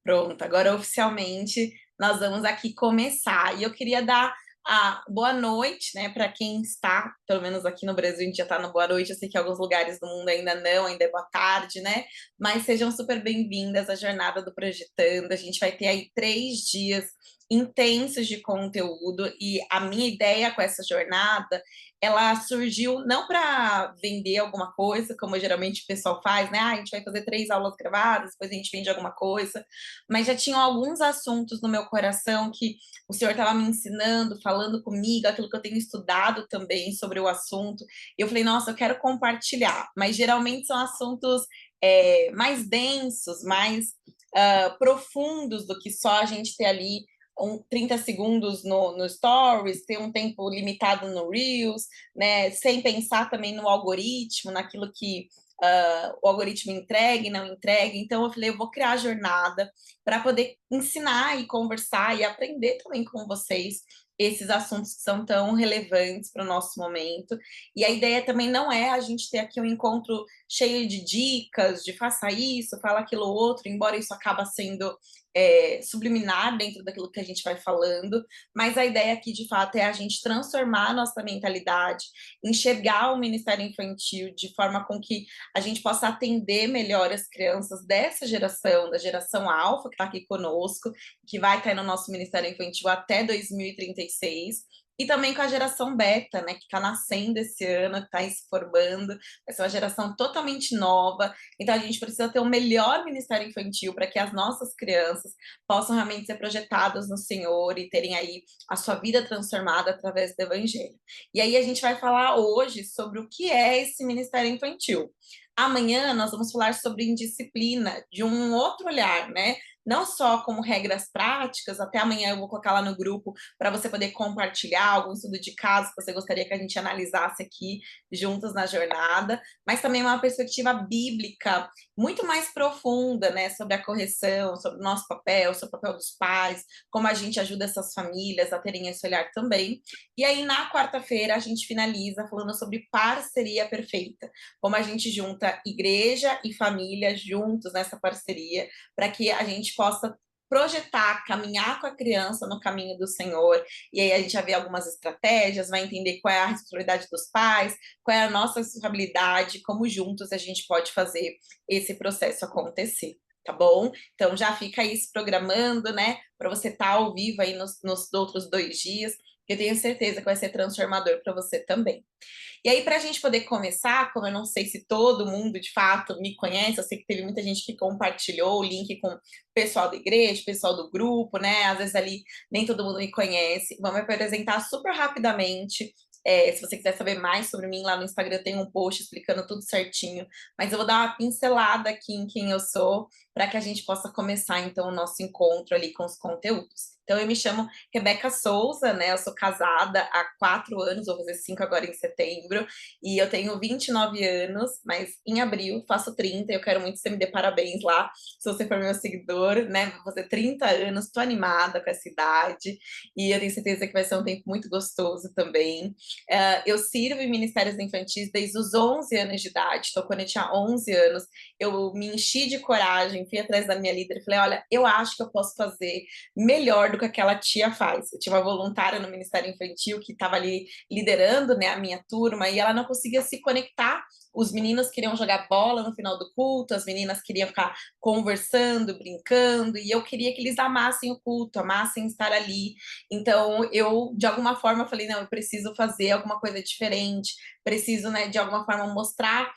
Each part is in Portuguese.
Pronto, agora oficialmente nós vamos aqui começar. E eu queria dar a boa noite, né, para quem está, pelo menos aqui no Brasil, a gente já está no boa noite. Eu sei que em alguns lugares do mundo ainda não, ainda é boa tarde, né? Mas sejam super bem-vindas à jornada do Projetando. A gente vai ter aí 3 dias intensos de conteúdo e a minha ideia com essa jornada ela surgiu não para vender alguma coisa, como geralmente o pessoal faz, né? Ah, a gente vai fazer 3 aulas gravadas, depois a gente vende alguma coisa, mas já tinham alguns assuntos no meu coração que o senhor estava me ensinando, falando comigo, aquilo que eu tenho estudado também sobre o assunto. E eu falei, nossa, eu quero compartilhar, mas geralmente são assuntos mais densos, mais profundos do que só a gente ter ali 30 segundos no Stories, ter um tempo limitado no Reels, né? Sem pensar também no algoritmo, naquilo que o algoritmo entregue, não entregue. Então, eu falei, eu vou criar a jornada para poder ensinar e conversar e aprender também com vocês esses assuntos que são tão relevantes para o nosso momento. E a ideia também não é a gente ter aqui um encontro cheio de dicas, de faça isso, fala aquilo outro, embora isso acaba sendo subliminar dentro daquilo que a gente vai falando, mas a ideia aqui, de fato, é a gente transformar a nossa mentalidade, enxergar o Ministério Infantil de forma com que a gente possa atender melhor as crianças dessa geração, da geração Alfa, que está aqui conosco, que vai estar no nosso Ministério Infantil até 2036, e também com a geração beta, né, que está nascendo esse ano, que está se formando, vai ser uma geração totalmente nova. Então a gente precisa ter o melhor Ministério Infantil para que as nossas crianças possam realmente ser projetadas no Senhor e terem aí a sua vida transformada através do Evangelho. E aí a gente vai falar hoje sobre o que é esse Ministério Infantil. Amanhã nós vamos falar sobre indisciplina de um outro olhar, né? Não só como regras práticas, até amanhã eu vou colocar lá no grupo para você poder compartilhar algum estudo de caso que você gostaria que a gente analisasse aqui juntos na jornada, mas também uma perspectiva bíblica muito mais profunda, né, sobre a correção, sobre o nosso papel, sobre o papel dos pais, como a gente ajuda essas famílias a terem esse olhar também. E aí, na quarta-feira, a gente finaliza falando sobre parceria perfeita, como a gente junta igreja e família juntos nessa parceria, para que a gente possa projetar, caminhar com a criança no caminho do Senhor, e aí a gente vai ver algumas estratégias, vai entender qual é a responsabilidade dos pais, qual é a nossa responsabilidade, como juntos a gente pode fazer esse processo acontecer, tá bom? Então já fica aí se programando, né, para você estar ao vivo aí nos outros 2 dias, que eu tenho certeza que vai ser transformador para você também. E aí, para a gente poder começar, como eu não sei se todo mundo de fato me conhece, eu sei que teve muita gente que compartilhou o link com o pessoal da igreja, o pessoal do grupo, né? Às vezes ali nem todo mundo me conhece. Vamos me apresentar super rapidamente. Se você quiser saber mais sobre mim, lá no Instagram eu tenho um post explicando tudo certinho, mas eu vou dar uma pincelada aqui em quem eu sou, para que a gente possa começar, então, o nosso encontro ali com os conteúdos. Então, eu me chamo Rebeca Souza, né? Eu sou casada há 4 anos, vou fazer 5 agora em setembro, e eu tenho 29 anos, mas em abril faço 30, e eu quero muito que você me dê parabéns lá, se você for meu seguidor, né? Vou fazer 30 anos, tô animada com essa idade, e eu tenho certeza que vai ser um tempo muito gostoso também. Eu sirvo em ministérios infantis desde os 11 anos de idade, então quando eu tinha 11 anos, eu me enchi de coragem, fui atrás da minha líder e falei, olha, eu acho que eu posso fazer melhor do que aquela tia faz. Eu tinha uma voluntária no Ministério Infantil que estava ali liderando, né, a minha turma, e ela não conseguia se conectar. Os meninos queriam jogar bola no final do culto, as meninas queriam ficar conversando, brincando, e eu queria que eles amassem o culto, amassem estar ali. Então, eu, de alguma forma, falei, não, eu preciso fazer alguma coisa diferente, preciso, né, de alguma forma mostrar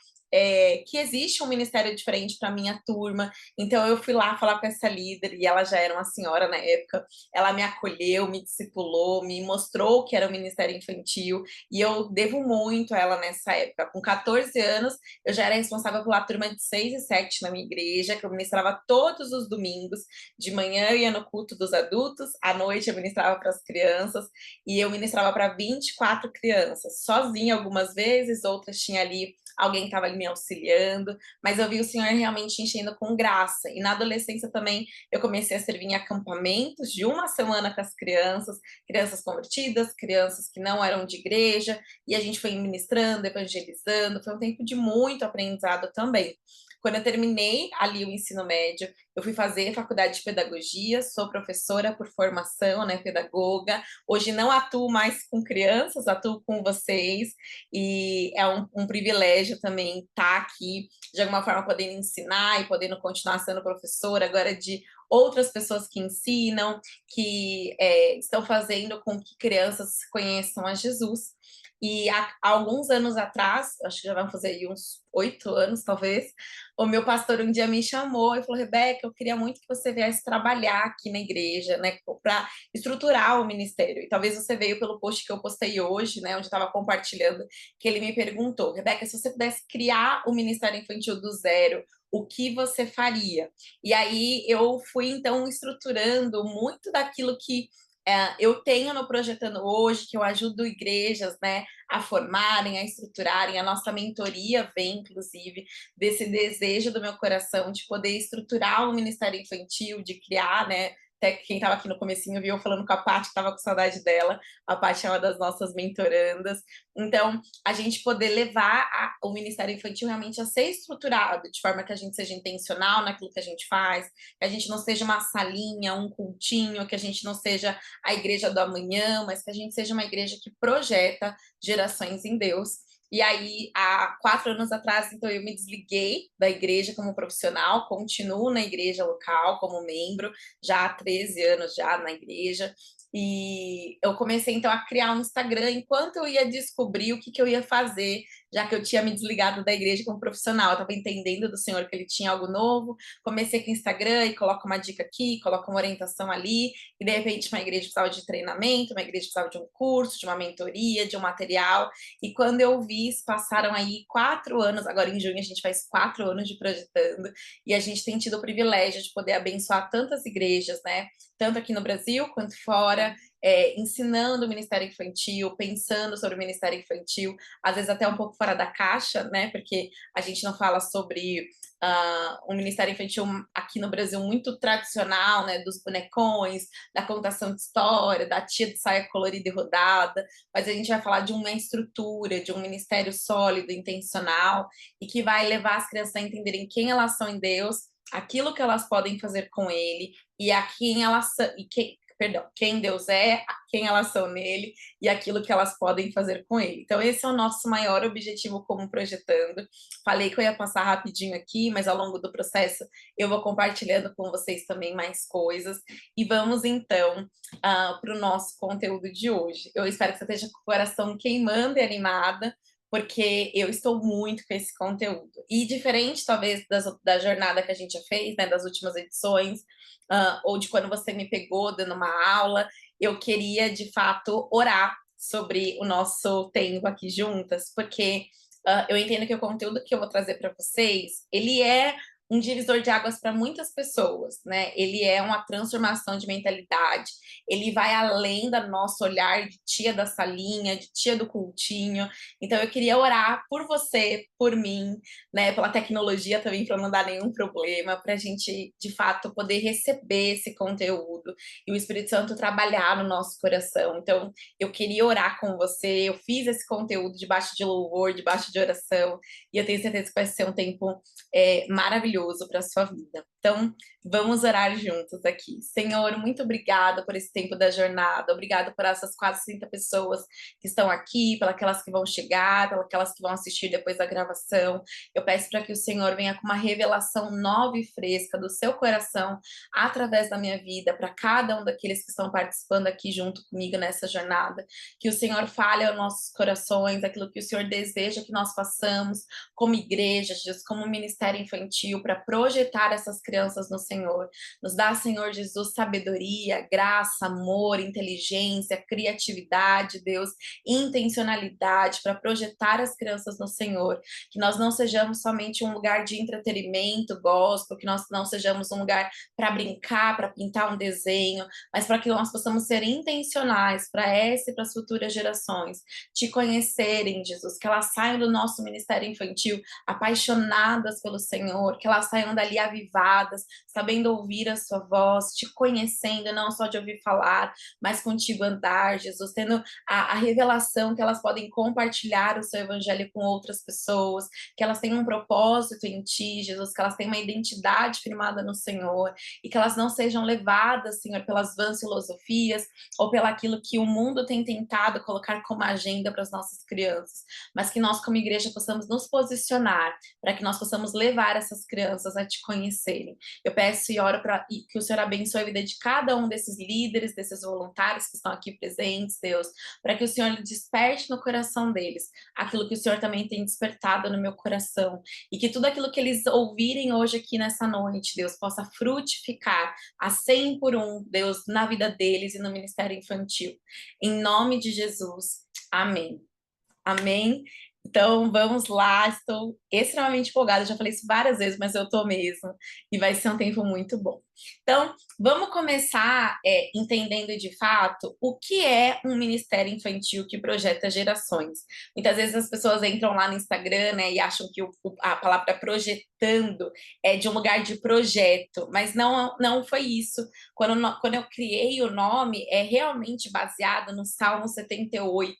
que existe um ministério diferente para minha turma. Então eu fui lá falar com essa líder, e ela já era uma senhora na época, ela me acolheu, me discipulou, me mostrou que era o Ministério Infantil, e eu devo muito a ela nessa época. Com 14 anos, eu já era responsável pela turma de 6 e 7 na minha igreja, que eu ministrava todos os domingos. De manhã eu ia no culto dos adultos, à noite eu ministrava para as crianças, e eu ministrava para 24 crianças, sozinha algumas vezes, outras tinha ali alguém que estava ali me auxiliando, mas eu vi o Senhor realmente enchendo com graça. E na adolescência também eu comecei a servir em acampamentos de uma semana com as crianças, crianças convertidas, crianças que não eram de igreja, e a gente foi ministrando, evangelizando, foi um tempo de muito aprendizado também. Quando eu terminei ali o ensino médio, eu fui fazer faculdade de pedagogia, sou professora por formação, né, pedagoga. Hoje não atuo mais com crianças, atuo com vocês, e é um privilégio também estar aqui, de alguma forma podendo ensinar e podendo continuar sendo professora, agora de outras pessoas que ensinam, que estão fazendo com que crianças conheçam a Jesus. E há alguns anos atrás, acho que já vão fazer aí uns 8 anos, talvez, o meu pastor um dia me chamou e falou: Rebeca, eu queria muito que você viesse trabalhar aqui na igreja, né, para estruturar o ministério. E talvez você veio pelo post que eu postei hoje, né, onde eu estava compartilhando, que ele me perguntou: Rebeca, se você pudesse criar o Ministério Infantil do zero, o que você faria? E aí eu fui, então, estruturando muito daquilo que eu tenho no Projetando hoje, que eu ajudo igrejas, né, a formarem, a estruturarem. A nossa mentoria vem, inclusive, desse desejo do meu coração de poder estruturar um ministério infantil, de criar, né? Até quem estava aqui no comecinho viu eu falando com a Paty, que estava com saudade dela. A Paty é uma das nossas mentorandas. Então, a gente poder levar o Ministério Infantil realmente a ser estruturado, de forma que a gente seja intencional naquilo que a gente faz, que a gente não seja uma salinha, um cultinho, que a gente não seja a igreja do amanhã, mas que a gente seja uma igreja que projeta gerações em Deus. E aí, há 4 anos atrás, então, eu me desliguei da igreja como profissional, continuo na igreja local como membro, já há 13 anos já na igreja, e eu comecei, então, a criar um Instagram enquanto eu ia descobrir o que eu ia fazer, já que eu tinha me desligado da igreja como profissional, eu estava entendendo do Senhor que Ele tinha algo novo, comecei com o Instagram e coloco uma dica aqui, coloco uma orientação ali, e de repente uma igreja precisava de treinamento, uma igreja precisava de um curso, de uma mentoria, de um material, e quando eu vi, passaram aí 4 anos, agora em junho a gente faz 4 anos de projetando, e a gente tem tido o privilégio de poder abençoar tantas igrejas, né, tanto aqui no Brasil quanto fora, ensinando o Ministério Infantil, pensando sobre o Ministério Infantil, às vezes até um pouco fora da caixa, né, porque a gente não fala sobre um Ministério Infantil aqui no Brasil muito tradicional, né, dos bonecões, da contação de história, da tia de saia colorida e rodada, mas a gente vai falar de uma estrutura, de um ministério sólido, intencional, e que vai levar as crianças a entenderem quem elas são em Deus, aquilo que elas podem fazer com Ele, e a quem elas são, e quem Deus é, quem elas são nele e aquilo que elas podem fazer com ele. Então, esse é o nosso maior objetivo como projetando. Falei que eu ia passar rapidinho aqui, mas ao longo do processo eu vou compartilhando com vocês também mais coisas. E vamos então para o nosso conteúdo de hoje. Eu espero que você esteja com o coração queimando e animada, porque eu estou muito com esse conteúdo. E diferente, talvez, da jornada que a gente já fez, né, das últimas edições, ou de quando você me pegou dando uma aula, eu queria, de fato, orar sobre o nosso tempo aqui juntas, porque eu entendo que o conteúdo que eu vou trazer para vocês, ele é um divisor de águas para muitas pessoas, né? Ele é uma transformação de mentalidade, ele vai além do nosso olhar de tia da salinha, de tia do cultinho. Então eu queria orar por você, por mim, né? Pela tecnologia também, para não dar nenhum problema, para a gente de fato poder receber esse conteúdo e o Espírito Santo trabalhar no nosso coração. Então eu queria orar com você, eu fiz esse conteúdo debaixo de louvor, debaixo de oração, e eu tenho certeza que vai ser um tempo maravilhoso para a sua vida. Então, vamos orar juntos aqui. Senhor, muito obrigada por esse tempo da jornada, obrigada por essas quase 30 pessoas que estão aqui, pelas aquelas que vão chegar, pelas aquelas que vão assistir depois da gravação. Eu peço para que o Senhor venha com uma revelação nova e fresca do seu coração através da minha vida, para cada um daqueles que estão participando aqui junto comigo nessa jornada. Que o Senhor fale aos nossos corações, aquilo que o Senhor deseja que nós façamos como igreja, Jesus, como ministério infantil, para projetar essas crianças no Senhor. Nos dá, Senhor Jesus, sabedoria, graça, amor, inteligência, criatividade, Deus, intencionalidade para projetar as crianças no Senhor. Que nós não sejamos somente um lugar de entretenimento, gospel, que nós não sejamos um lugar para brincar, para pintar um desenho, mas para que nós possamos ser intencionais para essa e para as futuras gerações, te conhecerem, Jesus, que elas saiam do nosso ministério infantil apaixonadas pelo Senhor, que elas saiam dali avivadas, sabendo ouvir a sua voz, te conhecendo, não só de ouvir falar, mas contigo andar, Jesus, tendo a revelação que elas podem compartilhar o seu evangelho com outras pessoas, que elas têm um propósito em ti, Jesus, que elas têm uma identidade firmada no Senhor, e que elas não sejam levadas, Senhor, pelas vãs filosofias, ou pelo aquilo que o mundo tem tentado colocar como agenda para as nossas crianças, mas que nós, como igreja, possamos nos posicionar para que nós possamos levar essas crianças a te conhecerem. Eu peço e oro para que o Senhor abençoe a vida de cada um desses líderes, desses voluntários que estão aqui presentes, Deus, para que o Senhor desperte no coração deles aquilo que o Senhor também tem despertado no meu coração, e que tudo aquilo que eles ouvirem hoje aqui nessa noite, Deus, possa frutificar a 100 por um, Deus, na vida deles e no ministério infantil. Em nome de Jesus, amém. Amém? Então, vamos lá, estou extremamente empolgada, já falei isso várias vezes, mas eu tô mesmo, e vai ser um tempo muito bom. Então, vamos começar entendendo de fato o que é um ministério infantil que projeta gerações. Muitas vezes as pessoas entram lá no Instagram, né, e acham que a palavra projetando é de um lugar de projeto, mas não foi isso. Quando eu criei o nome, é realmente baseado no Salmo 78,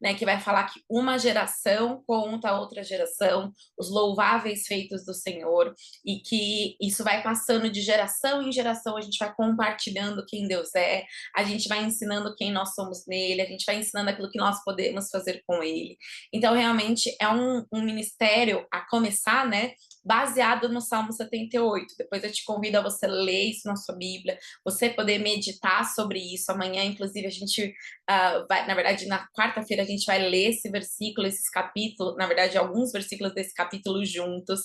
né, que vai falar que uma geração conta a outra geração, os louváveis feitos do Senhor, e que isso vai passando de geração em geração, a gente vai compartilhando quem Deus é, a gente vai ensinando quem nós somos nele, a gente vai ensinando aquilo que nós podemos fazer com ele. Então, realmente, é um ministério, a começar, né, baseado no Salmo 78. Depois eu te convido a você ler isso na sua Bíblia, você poder meditar sobre isso. Amanhã, inclusive, a gente vai, na verdade, na quarta-feira a gente vai ler esse versículo, esses capítulos, na verdade, alguns versículos desse capítulo juntos,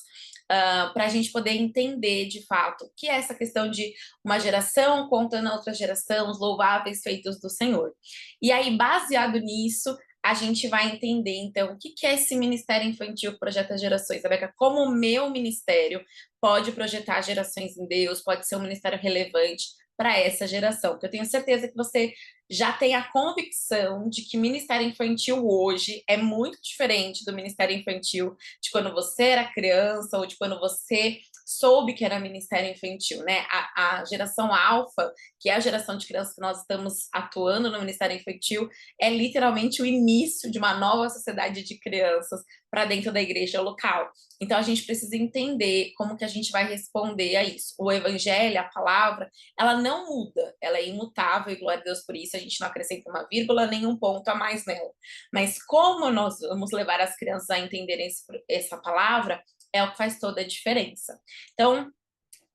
para a gente poder entender, de fato, o que é essa questão de uma geração contando a outra geração, os louváveis feitos do Senhor. E aí, baseado nisso, a gente vai entender, então, o que é esse ministério infantil que projeta gerações, Rebeca? Como o meu ministério pode projetar gerações em Deus, pode ser um ministério relevante para essa geração, porque eu tenho certeza que você já tem a convicção de que ministério infantil hoje é muito diferente do ministério infantil de quando você era criança ou de quando você soube que era ministério infantil, né? A geração alfa, que é a geração de crianças que nós estamos atuando no ministério infantil, é literalmente o início de uma nova sociedade de crianças para dentro da igreja local. Então a gente precisa entender como que a gente vai responder a isso. O evangelho, a palavra, ela não muda, ela é imutável, e glória a Deus por isso, a gente não acrescenta uma vírgula, nem um ponto a mais nela. Mas como nós vamos levar as crianças a entenderem essa palavra, é o que faz toda a diferença. Então,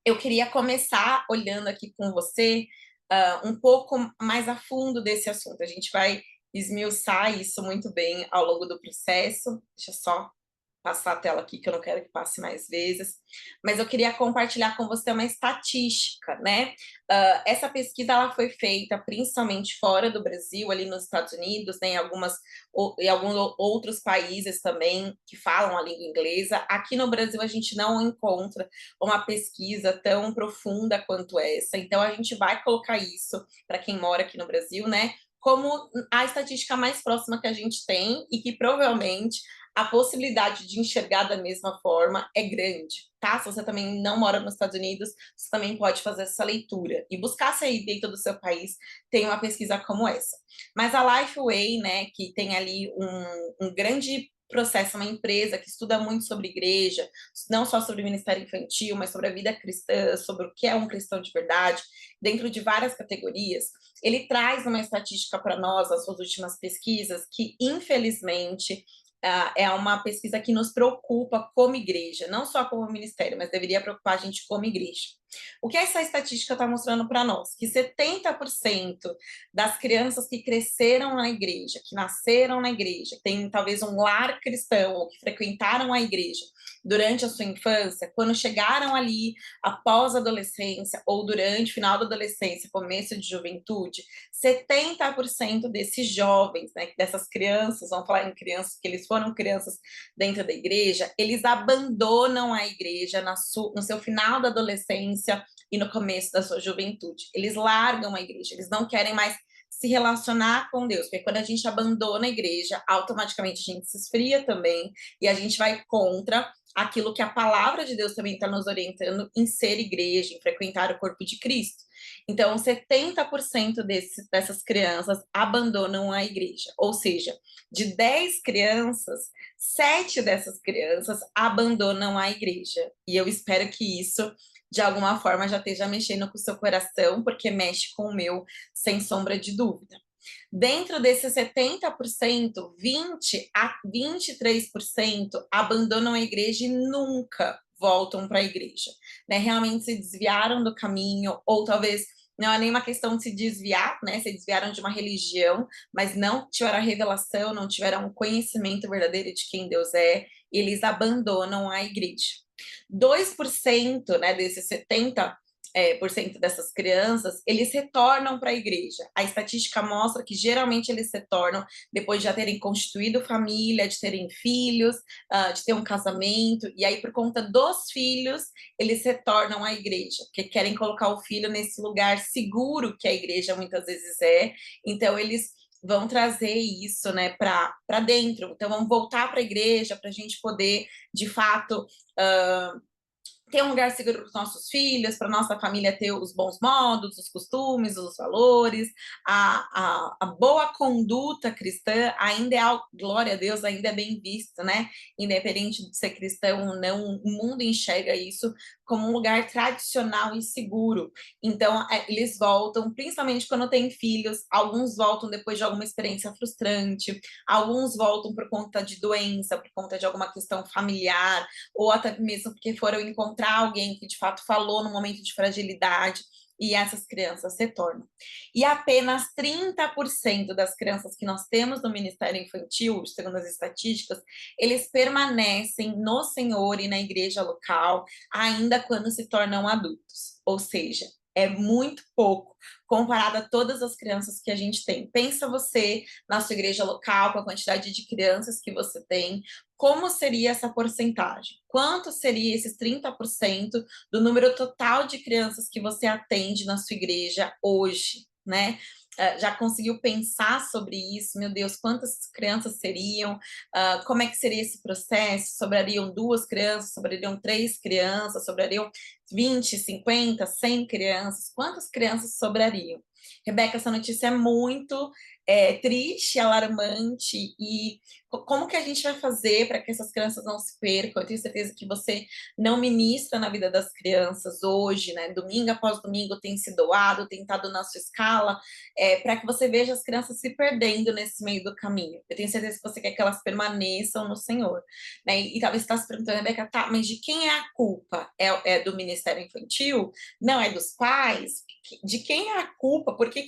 eu queria começar olhando aqui com você um pouco mais a fundo desse assunto. A gente vai esmiuçar isso muito bem ao longo do processo. Deixa eu só passar a tela aqui, que eu não quero que passe mais vezes, mas eu queria compartilhar com você uma estatística, né? Essa pesquisa ela foi feita principalmente fora do Brasil, ali nos Estados Unidos, né, em alguns outros países também que falam a língua inglesa. Aqui no Brasil a gente não encontra uma pesquisa tão profunda quanto essa, então a gente vai colocar isso para quem mora aqui no Brasil, né? Como a estatística mais próxima que a gente tem e que provavelmente a possibilidade de enxergar da mesma forma é grande, tá? Se você também não mora nos Estados Unidos, você também pode fazer essa leitura e buscar se aí dentro do seu país tem uma pesquisa como essa. Mas a Lifeway, né, que tem ali um grande processo, uma empresa que estuda muito sobre igreja, não só sobre o ministério infantil, mas sobre a vida cristã, sobre o que é um cristão de verdade, dentro de várias categorias, ele traz uma estatística para nós, as suas últimas pesquisas, que infelizmente é uma pesquisa que nos preocupa como igreja, não só como ministério, mas deveria preocupar a gente como igreja. O que essa estatística está mostrando para nós? Que 70% das crianças que cresceram na igreja, que nasceram na igreja, que têm talvez um lar cristão, ou que frequentaram a igreja durante a sua infância, quando chegaram ali após a adolescência, ou durante o final da adolescência, começo de juventude, 70% desses jovens, né, dessas crianças, vamos falar em crianças, que eles foram crianças dentro da igreja, eles abandonam a igreja no seu final da adolescência e no começo da sua juventude. Eles largam a igreja, eles não querem mais se relacionar com Deus, porque quando a gente abandona a igreja, automaticamente a gente se esfria também e a gente vai contra aquilo que a palavra de Deus também está nos orientando em ser igreja, em frequentar o corpo de Cristo. Então, 70% dessas crianças abandonam a igreja, ou seja, de 10 crianças, 7 dessas crianças abandonam a igreja. E eu espero que isso, de alguma forma, já esteja mexendo com o seu coração, porque mexe com o meu, sem sombra de dúvida. Dentro desses 70%, 20 a 23% abandonam a igreja e nunca voltam para a igreja, né? Realmente se desviaram do caminho, ou talvez não é nenhuma questão de se desviar, né? Se desviaram de uma religião, mas não tiveram a revelação, não tiveram o conhecimento verdadeiro de quem Deus é, e eles abandonam a igreja. 2%, né, desses 70 por cento dessas crianças, eles retornam para a igreja. A estatística mostra que geralmente eles retornam depois de já terem constituído família, de terem filhos, de ter um casamento, e aí por conta dos filhos, eles retornam à igreja, porque querem colocar o filho nesse lugar seguro que a igreja muitas vezes é, então eles vão trazer isso, né, para dentro. Então vamos voltar para a igreja para a gente poder, de fato, ter um lugar seguro para os nossos filhos, para nossa família ter os bons modos, os costumes, os valores, a boa conduta cristã ainda é algo, glória a Deus, ainda é bem visto, né? Independente de ser cristão ou não, o mundo enxerga isso como um lugar tradicional e seguro. Então, eles voltam, principalmente quando têm filhos, alguns voltam depois de alguma experiência frustrante, alguns voltam por conta de doença, por conta de alguma questão familiar, ou até mesmo porque foram encontrar alguém que de fato falou no momento de fragilidade, e essas crianças retornam. E apenas 30% das crianças que nós temos no Ministério Infantil, segundo as estatísticas, eles permanecem no Senhor e na igreja local, ainda quando se tornam adultos. Ou seja, é muito pouco comparado a todas as crianças que a gente tem. Pensa você na sua igreja local, com a quantidade de crianças que você tem, como seria essa porcentagem? Quanto seria esses 30% do número total de crianças que você atende na sua igreja hoje, né? Já conseguiu pensar sobre isso? Meu Deus, quantas crianças seriam? Como é que seria esse processo? Sobrariam 2 crianças? Sobrariam 3 crianças? Sobrariam 20, 50, 100 crianças? Quantas crianças sobrariam? Rebeca, essa notícia é muito triste, alarmante, e como que a gente vai fazer para que essas crianças não se percam? Eu tenho certeza que você não ministra na vida das crianças hoje, né? Domingo após domingo tem se doado, tem estado na sua escala, para que você veja as crianças se perdendo nesse meio do caminho. Eu tenho certeza que você quer que elas permaneçam no Senhor, né? E talvez você está se perguntando, Rebeca, tá, mas de quem é a culpa? É do Ministério Infantil? Não, é dos pais? De quem é a culpa? Por que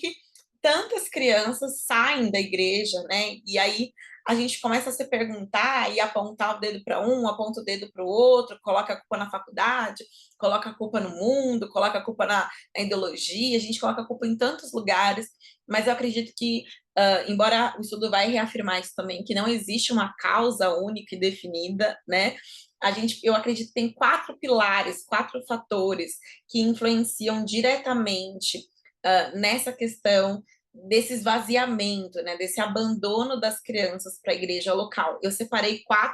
tantas crianças saem da igreja, né? E aí a gente começa a se perguntar e apontar o dedo para um, aponta o dedo para o outro, coloca a culpa na faculdade, coloca a culpa no mundo, coloca a culpa na ideologia, a gente coloca a culpa em tantos lugares, mas eu acredito que, embora o estudo vai reafirmar isso também, que não existe uma causa única e definida, né? Eu acredito que tem 4 pilares, 4 fatores que influenciam diretamente nessa questão desse esvaziamento, né, desse abandono das crianças para a igreja local. Eu separei 4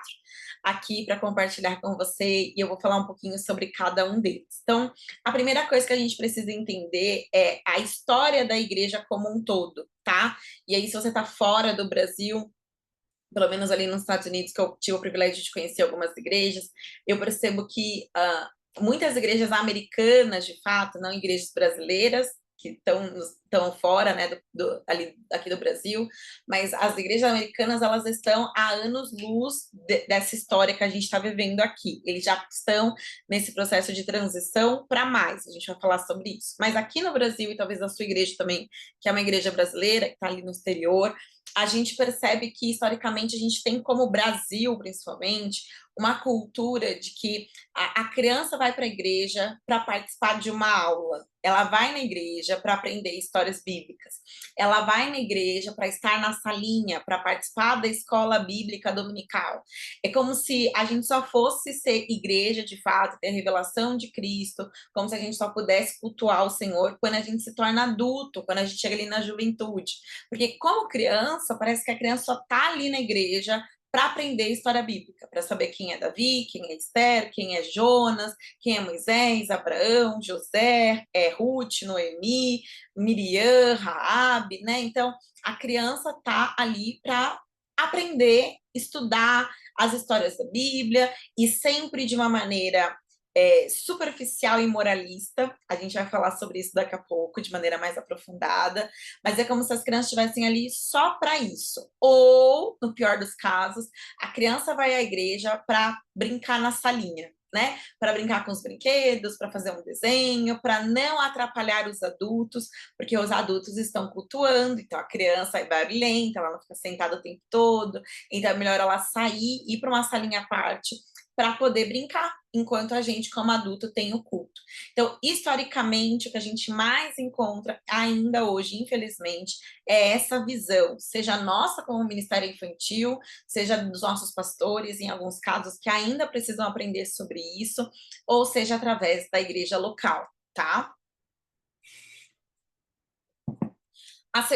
aqui para compartilhar com você e eu vou falar um pouquinho sobre cada um deles. Então, a primeira coisa que a gente precisa entender é a história da igreja como um todo, tá? E aí, se você está fora do Brasil, pelo menos ali nos Estados Unidos, que eu tive o privilégio de conhecer algumas igrejas, eu percebo que muitas igrejas americanas, de fato, não igrejas brasileiras, que estão fora, né, aqui do Brasil, mas as igrejas americanas, elas estão há anos-luz dessa história que a gente está vivendo aqui. Eles já estão nesse processo de transição para mais, a gente vai falar sobre isso. Mas aqui no Brasil, e talvez na sua igreja também, que é uma igreja brasileira, que está ali no exterior, a gente percebe que, historicamente, a gente tem como Brasil, principalmente, uma cultura de que a criança vai para a igreja para participar de uma aula. Ela vai na igreja para aprender histórias bíblicas. Ela vai na igreja para estar na salinha, para participar da escola bíblica dominical. É como se a gente só fosse ser igreja, de fato, ter a revelação de Cristo, como se a gente só pudesse cultuar o Senhor quando a gente se torna adulto, quando a gente chega ali na juventude. Porque como criança, parece que a criança só está ali na igreja para aprender história bíblica, para saber quem é Davi, quem é Esther, quem é Jonas, quem é Moisés, Abraão, José, Ruth, Noemi, Miriam, Raabe, né? Então, a criança está ali para aprender, estudar as histórias da Bíblia, e sempre de uma maneira superficial e moralista. A gente vai falar sobre isso daqui a pouco, de maneira mais aprofundada, mas é como se as crianças estivessem ali só para isso. Ou, no pior dos casos, a criança vai à igreja para brincar na salinha, né? Para brincar com os brinquedos, para fazer um desenho, para não atrapalhar os adultos, porque os adultos estão cultuando, então a criança é barulhenta, ela não fica sentada o tempo todo, então é melhor ela sair, ir para uma salinha à parte, para poder brincar, enquanto a gente, como adulto, tem o culto. Então, historicamente, o que a gente mais encontra ainda hoje, infelizmente, é essa visão, seja nossa como Ministério Infantil, seja dos nossos pastores, em alguns casos, que ainda precisam aprender sobre isso, ou seja, através da igreja local, tá?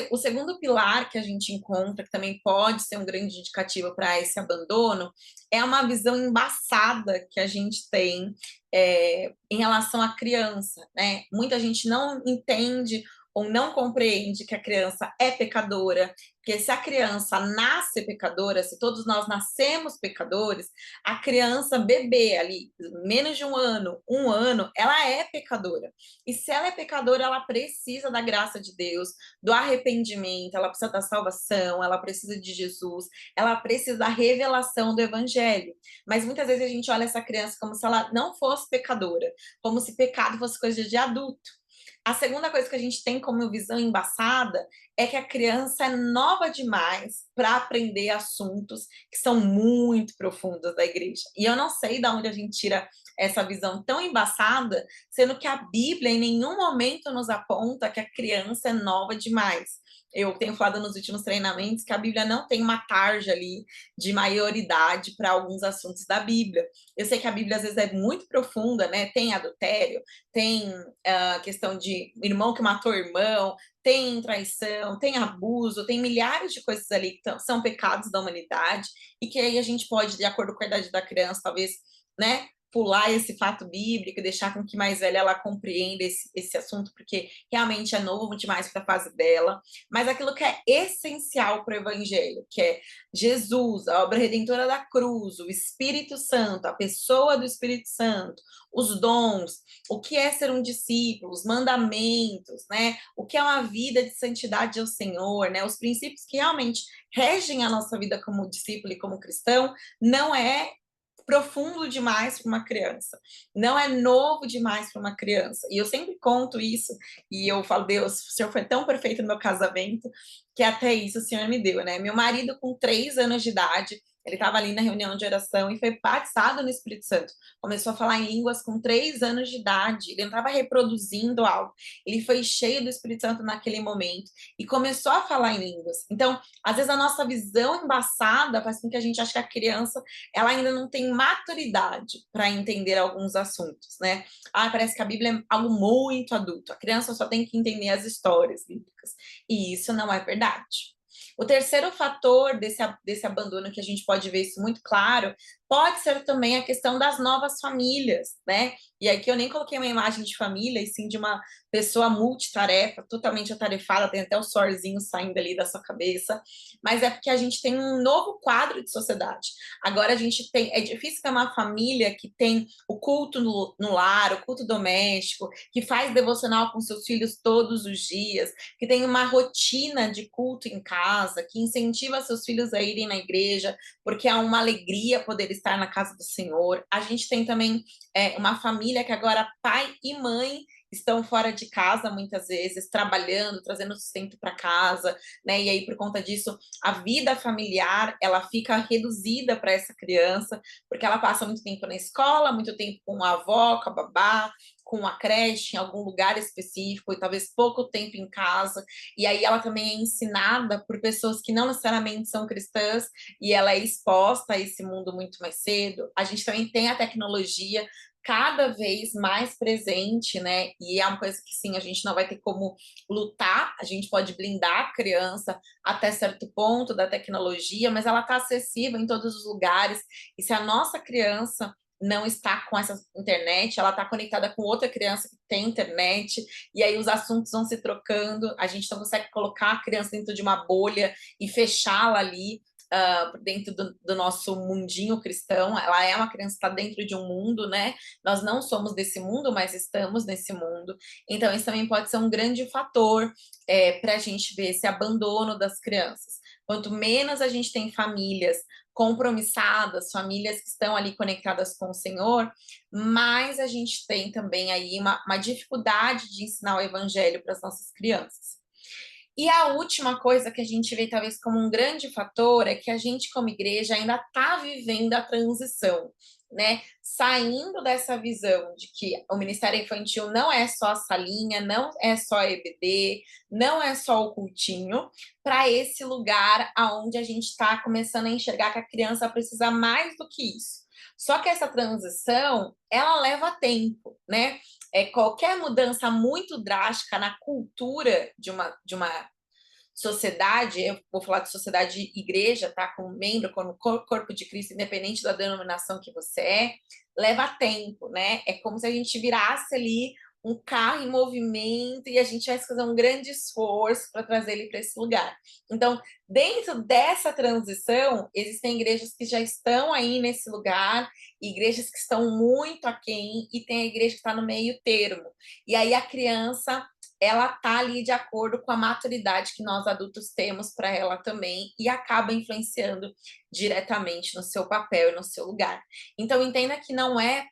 O segundo pilar que a gente encontra, que também pode ser um grande indicativo para esse abandono, é uma visão embaçada que a gente tem em relação à criança, né? Muita gente não entende ou não compreende que a criança é pecadora, porque se a criança nasce pecadora, se todos nós nascemos pecadores, a criança bebê ali, menos de um ano, ela é pecadora. E se ela é pecadora, ela precisa da graça de Deus, do arrependimento, ela precisa da salvação, ela precisa de Jesus, ela precisa da revelação do evangelho. Mas muitas vezes a gente olha essa criança como se ela não fosse pecadora, como se pecado fosse coisa de adulto. A segunda coisa que a gente tem como visão embaçada é que a criança é nova demais para aprender assuntos que são muito profundos da igreja. E eu não sei de onde a gente tira essa visão tão embaçada, sendo que a Bíblia em nenhum momento nos aponta que a criança é nova demais. Eu tenho falado nos últimos treinamentos que a Bíblia não tem uma tarja ali de maioridade para alguns assuntos da Bíblia. Eu sei que a Bíblia às vezes é muito profunda, né? Tem adultério, tem a questão de irmão que matou irmão, tem traição, tem abuso, tem milhares de coisas ali que são pecados da humanidade, e que aí a gente pode, de acordo com a idade da criança, talvez, né, pular esse fato bíblico e deixar com que mais velha ela compreenda esse assunto, porque realmente é novo demais para a fase dela. Mas aquilo que é essencial para o evangelho, que é Jesus, a obra redentora da cruz, o Espírito Santo, a pessoa do Espírito Santo, os dons, o que é ser um discípulo, os mandamentos, né? O que é uma vida de santidade ao Senhor, né? Os princípios que realmente regem a nossa vida como discípulo e como cristão, não é profundo demais para uma criança, não é novo demais para uma criança. E eu sempre conto isso, e eu falo, Deus, o Senhor foi tão perfeito no meu casamento, que até isso o Senhor me deu, né? Meu marido, com 3 anos de idade, ele estava ali na reunião de oração e foi batizado no Espírito Santo. Começou a falar em línguas com 3 anos de idade. Ele não estava reproduzindo algo. Ele foi cheio do Espírito Santo naquele momento e começou a falar em línguas. Então, às vezes a nossa visão embaçada faz com que a gente ache que a criança ela ainda não tem maturidade para entender alguns assuntos, né? Ah, parece que a Bíblia é algo muito adulto. A criança só tem que entender as histórias bíblicas. E isso não é verdade. O terceiro fator desse abandono, que a gente pode ver isso muito claro, pode ser também a questão das novas famílias, né? E aqui eu nem coloquei uma imagem de família, e sim de uma pessoa multitarefa, totalmente atarefada, tem até o sorzinho saindo ali da sua cabeça, mas é porque a gente tem um novo quadro de sociedade. Agora a gente tem, é difícil ter uma família que tem o culto no lar, o culto doméstico, que faz devocional com seus filhos todos os dias, que tem uma rotina de culto em casa, que incentiva seus filhos a irem na igreja, porque é uma alegria poder estar na casa do Senhor. A gente tem também uma família que agora pai e mãe estão fora de casa muitas vezes, trabalhando, trazendo sustento para casa, né? E aí, por conta disso, a vida familiar, ela fica reduzida para essa criança, porque ela passa muito tempo na escola, muito tempo com a avó, com a babá, com a creche, em algum lugar específico, e talvez pouco tempo em casa, e aí ela também é ensinada por pessoas que não necessariamente são cristãs, e ela é exposta a esse mundo muito mais cedo. A gente também tem a tecnologia cada vez mais presente, né? E é uma coisa que sim, a gente não vai ter como lutar, a gente pode blindar a criança até certo ponto da tecnologia, mas ela está acessível em todos os lugares. E se a nossa criança não está com essa internet, ela está conectada com outra criança que tem internet, e aí os assuntos vão se trocando, a gente não consegue colocar a criança dentro de uma bolha e fechá-la ali, dentro do nosso mundinho cristão. Ela é uma criança que está dentro de um mundo, né? Nós não somos desse mundo, mas estamos nesse mundo. Então, isso também pode ser um grande fator para a gente ver esse abandono das crianças. Quanto menos a gente tem famílias compromissadas, famílias que estão ali conectadas com o Senhor, mais a gente tem também aí uma dificuldade de ensinar o evangelho para as nossas crianças. E a última coisa que a gente vê talvez como um grande fator é que a gente, como igreja, ainda está vivendo a transição, né? Saindo dessa visão de que o Ministério Infantil não é só a salinha, não é só a EBD, não é só o cultinho, para esse lugar aonde a gente está começando a enxergar que a criança precisa mais do que isso. Só que essa transição, ela leva tempo, né? Qualquer mudança muito drástica na cultura de uma sociedade, eu vou falar de sociedade igreja, tá? Como membro, como corpo de Cristo, independente da denominação que você leva tempo, né? É como se a gente virasse ali um carro em movimento e a gente vai fazer um grande esforço para trazer ele para esse lugar. Então, dentro dessa transição, existem igrejas que já estão aí nesse lugar, igrejas que estão muito aquém, e tem a igreja que está no meio termo. E aí a criança, ela tá ali de acordo com a maturidade que nós adultos temos para ela também, e acaba influenciando diretamente no seu papel e no seu lugar. Então, entenda que não é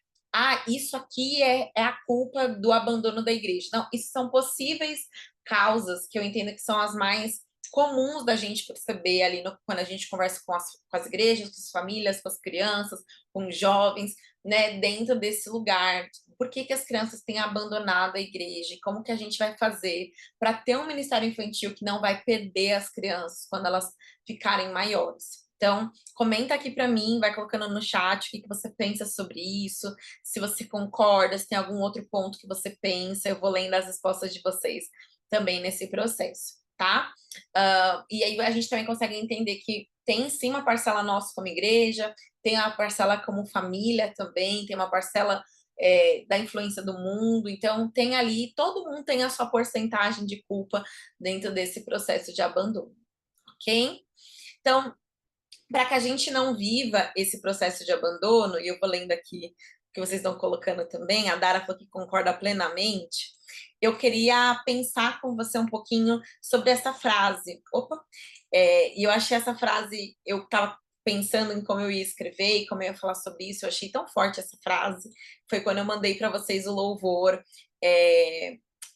isso aqui é a culpa do abandono da igreja. Não, isso são possíveis causas que eu entendo que são as mais comuns da gente perceber ali quando a gente conversa com as igrejas, com as famílias, com as crianças, com os jovens, né, dentro desse lugar. Por que as crianças têm abandonado a igreja? E como que a gente vai fazer para ter um ministério infantil que não vai perder as crianças quando elas ficarem maiores? Então, comenta aqui para mim, vai colocando no chat o que você pensa sobre isso, se você concorda, se tem algum outro ponto que você pensa, eu vou lendo as respostas de vocês também nesse processo, tá? E aí a gente também consegue entender que tem sim uma parcela nossa como igreja, tem uma parcela como família também, tem uma parcela da influência do mundo, então tem ali, todo mundo tem a sua porcentagem de culpa dentro desse processo de abandono, ok? Então, para que a gente não viva esse processo de abandono, e eu vou lendo aqui o que vocês estão colocando também, a Dara falou que concorda plenamente, eu queria pensar com você um pouquinho sobre essa frase. Opa! E eu achei essa frase, eu estava pensando em como eu ia escrever e como eu ia falar sobre isso, eu achei tão forte essa frase, foi quando eu mandei para vocês o louvor,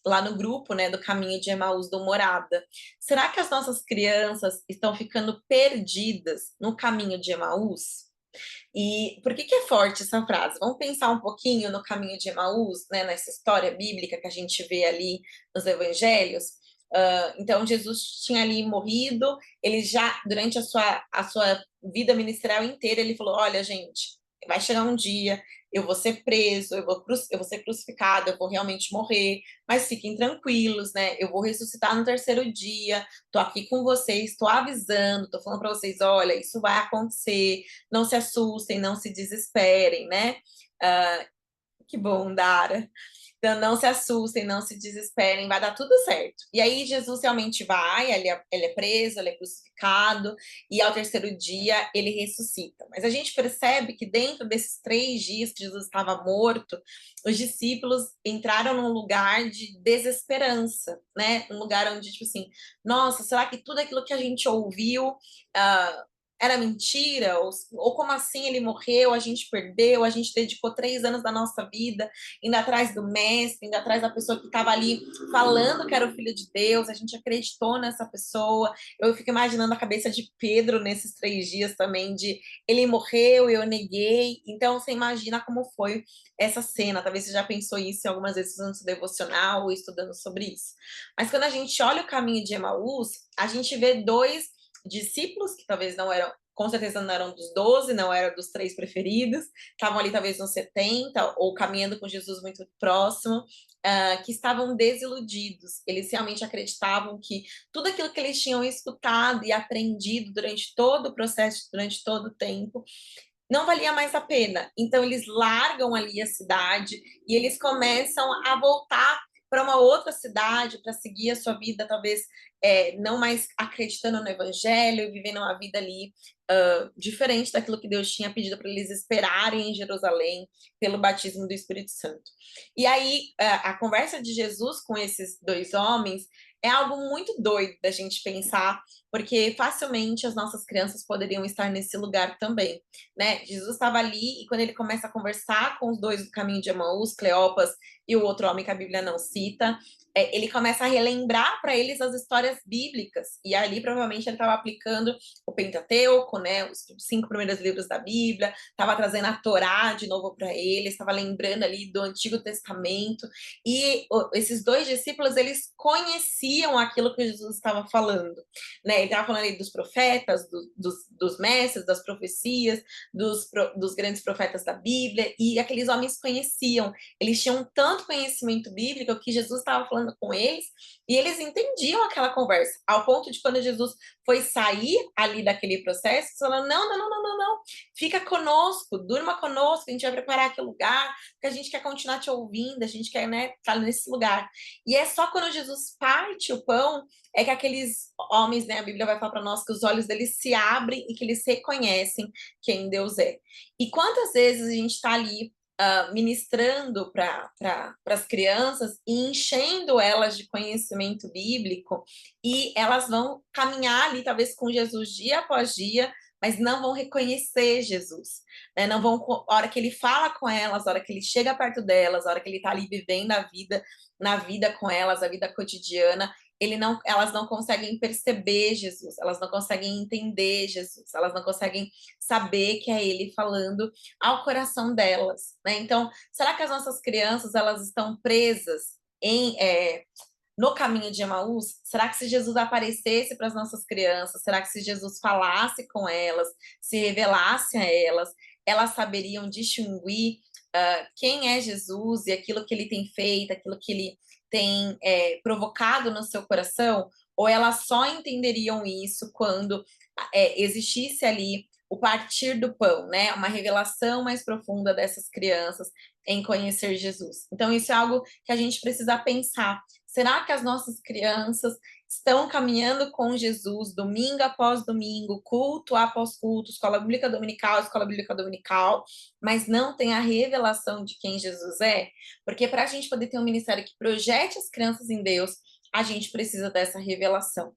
lá no grupo, né, do Caminho de Emaús do Morada. Será que as nossas crianças estão ficando perdidas no caminho de Emaús? E por que é forte essa frase? Vamos pensar um pouquinho no caminho de Emaús, né, nessa história bíblica que a gente vê ali nos evangelhos. Então, Jesus tinha ali morrido, ele já, durante a sua vida ministerial inteira, ele falou: olha, gente, vai chegar um dia, eu vou ser preso, eu vou ser crucificado, eu vou realmente morrer, mas fiquem tranquilos, né? Eu vou ressuscitar no terceiro dia, tô aqui com vocês, tô avisando, tô falando para vocês: olha, isso vai acontecer, não se assustem, não se desesperem, né? Que bom, Dara. Então, não se assustem, não se desesperem, vai dar tudo certo. E aí, Jesus realmente vai, ele é preso, ele é crucificado, e ao terceiro dia ele ressuscita. Mas a gente percebe que dentro desses 3 dias que Jesus estava morto, os discípulos entraram num lugar de desesperança, né? Um lugar onde, tipo assim, nossa, será que tudo aquilo que a gente ouviu era mentira? Ou como assim ele morreu, a gente perdeu, a gente dedicou 3 anos da nossa vida indo atrás do mestre, indo atrás da pessoa que estava ali falando que era o filho de Deus, a gente acreditou nessa pessoa. Eu fico imaginando a cabeça de Pedro nesses 3 dias também, de ele morreu, eu neguei. Então você imagina como foi essa cena. Talvez você já pensou isso algumas vezes no seu devocional ou estudando sobre isso. Mas quando a gente olha o caminho de Emaús, a gente vê 2 discípulos que talvez não eram com certeza não eram dos 12, não era dos 3 preferidos, estavam ali talvez nos 70 ou caminhando com Jesus muito próximo, que estavam desiludidos. Eles realmente acreditavam que tudo aquilo que eles tinham escutado e aprendido durante todo o processo, durante todo o tempo, não valia mais a pena. Então eles largam ali a cidade e eles começam a voltar para uma outra cidade para seguir a sua vida, talvez não mais acreditando no evangelho, vivendo uma vida ali diferente daquilo que Deus tinha pedido para eles esperarem em Jerusalém pelo batismo do Espírito Santo. E aí a conversa de Jesus com esses 2 homens é algo muito doido da gente pensar, porque facilmente as nossas crianças poderiam estar nesse lugar também, né? Jesus estava ali e quando ele começa a conversar com os 2 do caminho de Emaús, Cleopas e o outro homem que a Bíblia não cita, ele começa a relembrar para eles as histórias bíblicas, e ali provavelmente ele estava aplicando o Pentateuco, né, os 5 primeiros livros da Bíblia, estava trazendo a Torá de novo para eles, estava lembrando ali do Antigo Testamento, e esses 2 discípulos, eles conheciam aquilo que Jesus estava falando, né? Ele estava falando ali dos profetas, dos mestres, das profecias, dos grandes profetas da Bíblia, e aqueles homens conheciam, eles tinham tanto conhecimento bíblico que Jesus estava falando com eles, e eles entendiam aquela conversa, ao ponto de quando Jesus foi sair ali daquele processo, falando, não, fica conosco, durma conosco, a gente vai preparar aquele lugar, porque a gente quer continuar te ouvindo, a gente quer, né, estar nesse lugar. E é só quando Jesus parte o pão, é que aqueles homens, né, a Bíblia vai falar para nós que os olhos deles se abrem e que eles reconhecem quem Deus é. E quantas vezes a gente está ali ministrando para as crianças e enchendo elas de conhecimento bíblico, e elas vão caminhar ali, talvez com Jesus dia após dia, mas não vão reconhecer Jesus, né? Não vão, a hora que ele fala com elas, a hora que ele chega perto delas, a hora que ele está ali vivendo a vida, na vida com elas, a vida cotidiana, elas não conseguem perceber Jesus, elas não conseguem entender Jesus, elas não conseguem saber que é ele falando ao coração delas, né? Então, será que as nossas crianças elas estão presas no caminho de Emaús? Será que se Jesus aparecesse para as nossas crianças, será que se Jesus falasse com elas, se revelasse a elas, elas saberiam distinguir quem é Jesus e aquilo que ele tem feito, aquilo que ele tem provocado no seu coração? Ou elas só entenderiam isso quando existisse ali o partir do pão, né? Uma revelação mais profunda dessas crianças em conhecer Jesus. Então, isso é algo que a gente precisa pensar. Será que as nossas crianças estão caminhando com Jesus domingo após domingo, culto após culto, escola bíblica dominical, mas não tem a revelação de quem Jesus é? Porque para a gente poder ter um ministério que projete as crianças em Deus, a gente precisa dessa revelação.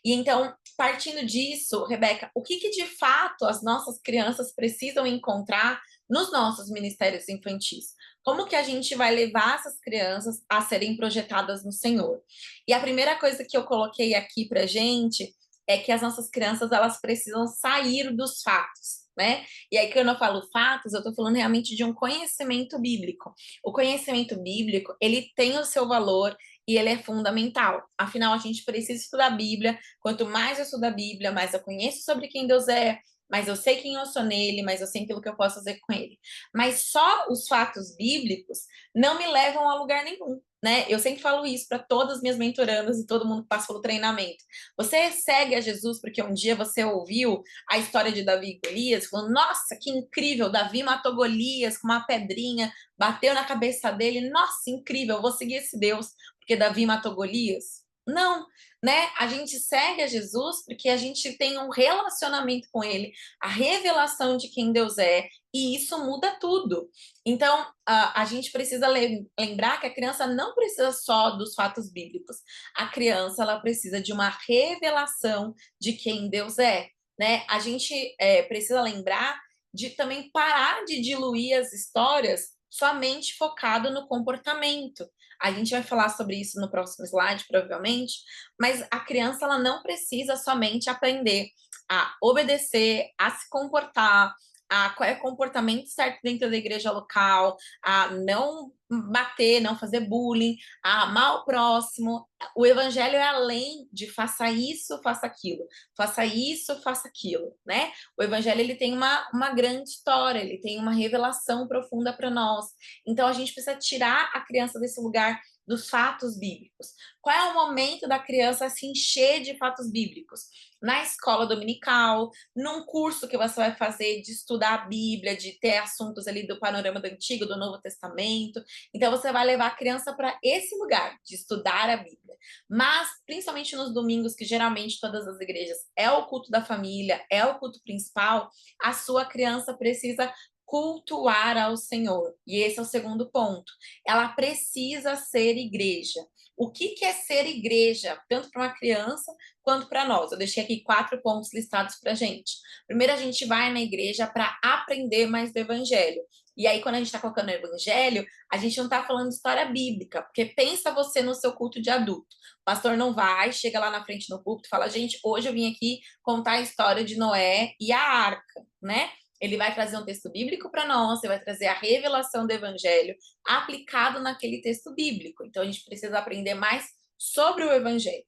E então, partindo disso, Rebeca, o que de fato as nossas crianças precisam encontrar nos nossos ministérios infantis? Como que a gente vai levar essas crianças a serem projetadas no Senhor? E a primeira coisa que eu coloquei aqui pra gente é que as nossas crianças, elas precisam sair dos fatos, né? E aí, quando eu falo fatos, eu tô falando realmente de um conhecimento bíblico. O conhecimento bíblico, ele tem o seu valor e ele é fundamental. Afinal, a gente precisa estudar a Bíblia. Quanto mais eu estudo a Bíblia, mais eu conheço sobre quem Deus é, mas eu sei quem eu sou nele, mas eu sei aquilo que eu posso fazer com ele. Mas só os fatos bíblicos não me levam a lugar nenhum, né? Eu sempre falo isso para todas as minhas mentorandas e todo mundo que passa pelo treinamento. Você segue a Jesus porque um dia você ouviu a história de Davi e Golias, falando, nossa, que incrível, Davi matou Golias com uma pedrinha, bateu na cabeça dele, nossa, incrível, eu vou seguir esse Deus porque Davi matou Golias? Não, né? A gente segue a Jesus porque a gente tem um relacionamento com ele, a revelação de quem Deus é, e isso muda tudo. Então, a gente precisa lembrar que a criança não precisa só dos fatos bíblicos. A criança, ela precisa de uma revelação de quem Deus é, né? A gente precisa lembrar de também parar de diluir as histórias somente focado no comportamento. A gente vai falar sobre isso no próximo slide, provavelmente, mas a criança ela não precisa somente aprender a obedecer, a se comportar, a qual é o comportamento certo dentro da igreja local, a não bater, não fazer bullying, a amar o próximo. O evangelho é além de faça isso, faça aquilo, faça isso, faça aquilo, né? O evangelho ele tem uma grande história, ele tem uma revelação profunda para nós. Então a gente precisa tirar a criança desse lugar dos fatos bíblicos. Qual é o momento da criança se encher de fatos bíblicos? Na escola dominical, num curso que você vai fazer de estudar a Bíblia, de ter assuntos ali do panorama do Antigo, do Novo Testamento. Então você vai levar a criança para esse lugar de estudar a Bíblia. Mas, principalmente nos domingos, que geralmente todas as igrejas é o culto da família, é o culto principal, a sua criança precisa cultuar ao Senhor. E esse é o segundo ponto. Ela precisa ser igreja. O que é ser igreja, tanto para uma criança quanto para nós? Eu deixei aqui 4 pontos listados para a gente. Primeiro, a gente vai na igreja para aprender mais do evangelho. E aí, quando a gente está colocando o evangelho, a gente não está falando de história bíblica, porque pensa você no seu culto de adulto. O pastor não vai, chega lá na frente no púlpito e fala, gente, hoje eu vim aqui contar a história de Noé e a arca, né? Ele vai trazer um texto bíblico para nós, ele vai trazer a revelação do evangelho aplicado naquele texto bíblico. Então, a gente precisa aprender mais sobre o evangelho.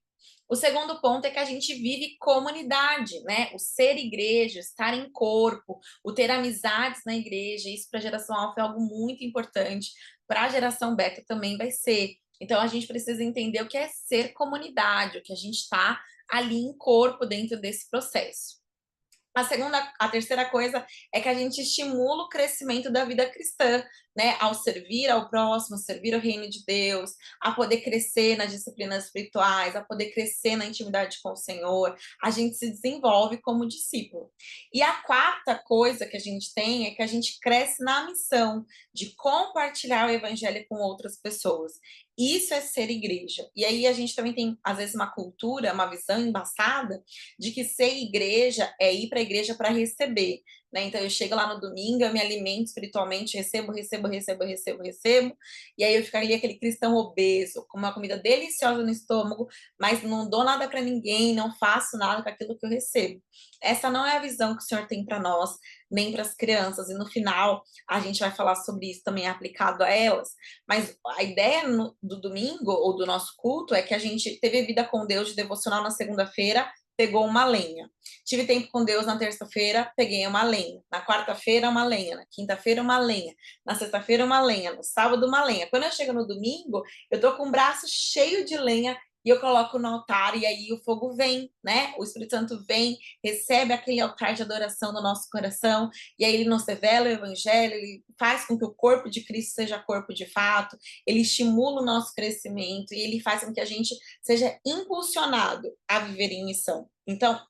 O segundo ponto é que a gente vive comunidade, né? O ser igreja, estar em corpo, o ter amizades na igreja, isso para a geração alfa é algo muito importante. Para a geração beta também vai ser. Então, a gente precisa entender o que é ser comunidade, o que a gente está ali em corpo dentro desse processo. A terceira coisa é que a gente estimula o crescimento da vida cristã, né? Ao servir ao próximo, servir o reino de Deus, a poder crescer nas disciplinas espirituais, a poder crescer na intimidade com o Senhor, a gente se desenvolve como discípulo. E a quarta coisa que a gente tem é que a gente cresce na missão de compartilhar o evangelho com outras pessoas. Isso é ser igreja. E aí a gente também tem, às vezes, uma cultura, uma visão embaçada de que ser igreja é ir para a igreja para receber, né? Então eu chego lá no domingo, eu me alimento espiritualmente, recebo, e aí eu fico ali aquele cristão obeso, com uma comida deliciosa no estômago, mas não dou nada para ninguém, não faço nada com aquilo que eu recebo. Essa não é a visão que o Senhor tem para nós, nem para as crianças, e no final a gente vai falar sobre isso também aplicado a elas, mas a ideia do domingo, ou do nosso culto, é que a gente teve vida com Deus de devocional na segunda-feira, pegou uma lenha. Tive tempo com Deus na terça-feira, peguei uma lenha. Na quarta-feira, uma lenha. Na quinta-feira, uma lenha. Na sexta-feira, uma lenha. No sábado, uma lenha. Quando eu chego no domingo, eu tô com o braço cheio de lenha e eu coloco no altar e aí o fogo vem, né? O Espírito Santo vem, recebe aquele altar de adoração no nosso coração e aí ele nos revela o evangelho, ele faz com que o corpo de Cristo seja corpo de fato, ele estimula o nosso crescimento e ele faz com que a gente seja impulsionado a viver em missão. Então,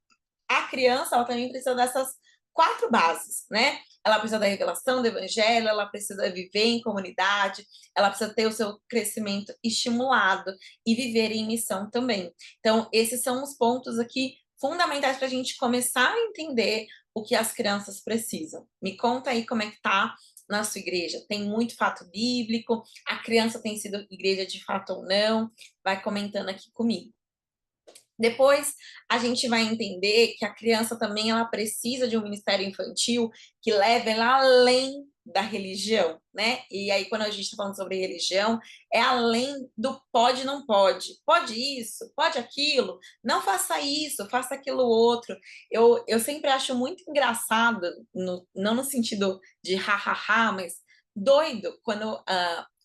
a criança, ela também precisa dessas 4 bases, né? Ela precisa da revelação do evangelho, ela precisa viver em comunidade, ela precisa ter o seu crescimento estimulado e viver em missão também. Então, esses são os pontos aqui fundamentais para a gente começar a entender o que as crianças precisam. Me conta aí como é que tá na sua igreja. Tem muito fato bíblico? A criança tem sido igreja de fato ou não? Vai comentando aqui comigo. Depois, a gente vai entender que a criança também ela precisa de um ministério infantil que leve ela além da religião, né? E aí, quando a gente está falando sobre religião, é além do pode, não pode. Pode isso, pode aquilo, não faça isso, faça aquilo outro. Eu sempre acho muito engraçado, não no sentido de ha, mas doido, quando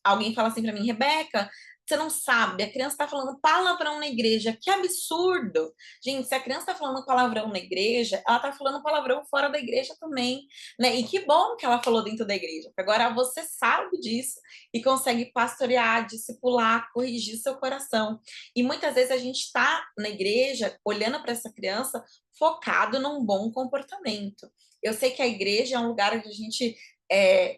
alguém fala assim para mim, Rebeca, você não sabe, a criança está falando palavrão na igreja, que absurdo! Gente, se a criança está falando palavrão na igreja, ela está falando palavrão fora da igreja também, né? E que bom que ela falou dentro da igreja, porque agora você sabe disso e consegue pastorear, discipular, corrigir seu coração. E muitas vezes a gente está na igreja, olhando para essa criança, focado num bom comportamento. Eu sei que a igreja é um lugar onde a gente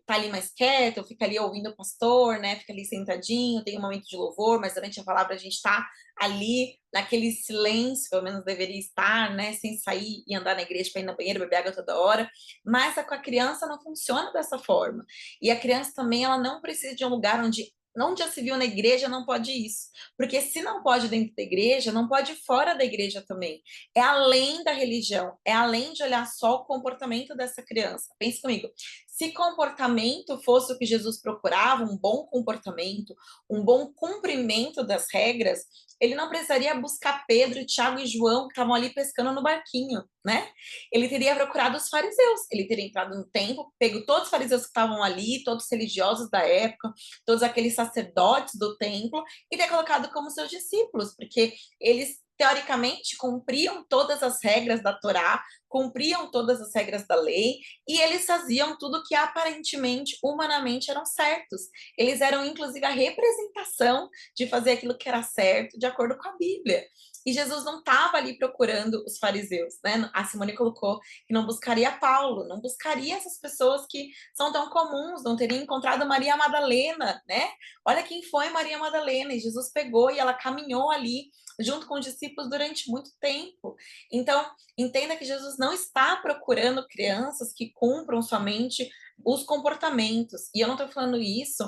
tá ali mais quieto, fica ali ouvindo o pastor, né? Fica ali sentadinho, tem um momento de louvor, mas durante a palavra a gente tá ali naquele silêncio, pelo menos deveria estar, né? Sem sair e andar na igreja para ir na banheira, beber água toda hora. Mas com a criança não funciona dessa forma. E a criança também, ela não precisa de um lugar onde já se viu na igreja, não pode isso. Porque se não pode dentro da igreja, não pode fora da igreja também. É além da religião, é além de olhar só o comportamento dessa criança. Pense comigo. Se comportamento fosse o que Jesus procurava, um bom comportamento, um bom cumprimento das regras, ele não precisaria buscar Pedro, Tiago e João, que estavam ali pescando no barquinho, né? Ele teria procurado os fariseus, ele teria entrado no templo, pego todos os fariseus que estavam ali, todos os religiosos da época, todos aqueles sacerdotes do templo, e ter colocado como seus discípulos, porque eles teoricamente cumpriam todas as regras da Torá, cumpriam todas as regras da lei, e eles faziam tudo que aparentemente, humanamente, eram certos. Eles eram, inclusive, a representação de fazer aquilo que era certo, de acordo com a Bíblia. E Jesus não estava ali procurando os fariseus, né? A Simone colocou que não buscaria Paulo, não buscaria essas pessoas que são tão comuns, não teria encontrado Maria Madalena, né? Olha quem foi Maria Madalena, e Jesus pegou e ela caminhou ali junto com os discípulos durante muito tempo. Então, entenda que Jesus não está procurando crianças que cumpram somente os comportamentos. E eu não estou falando isso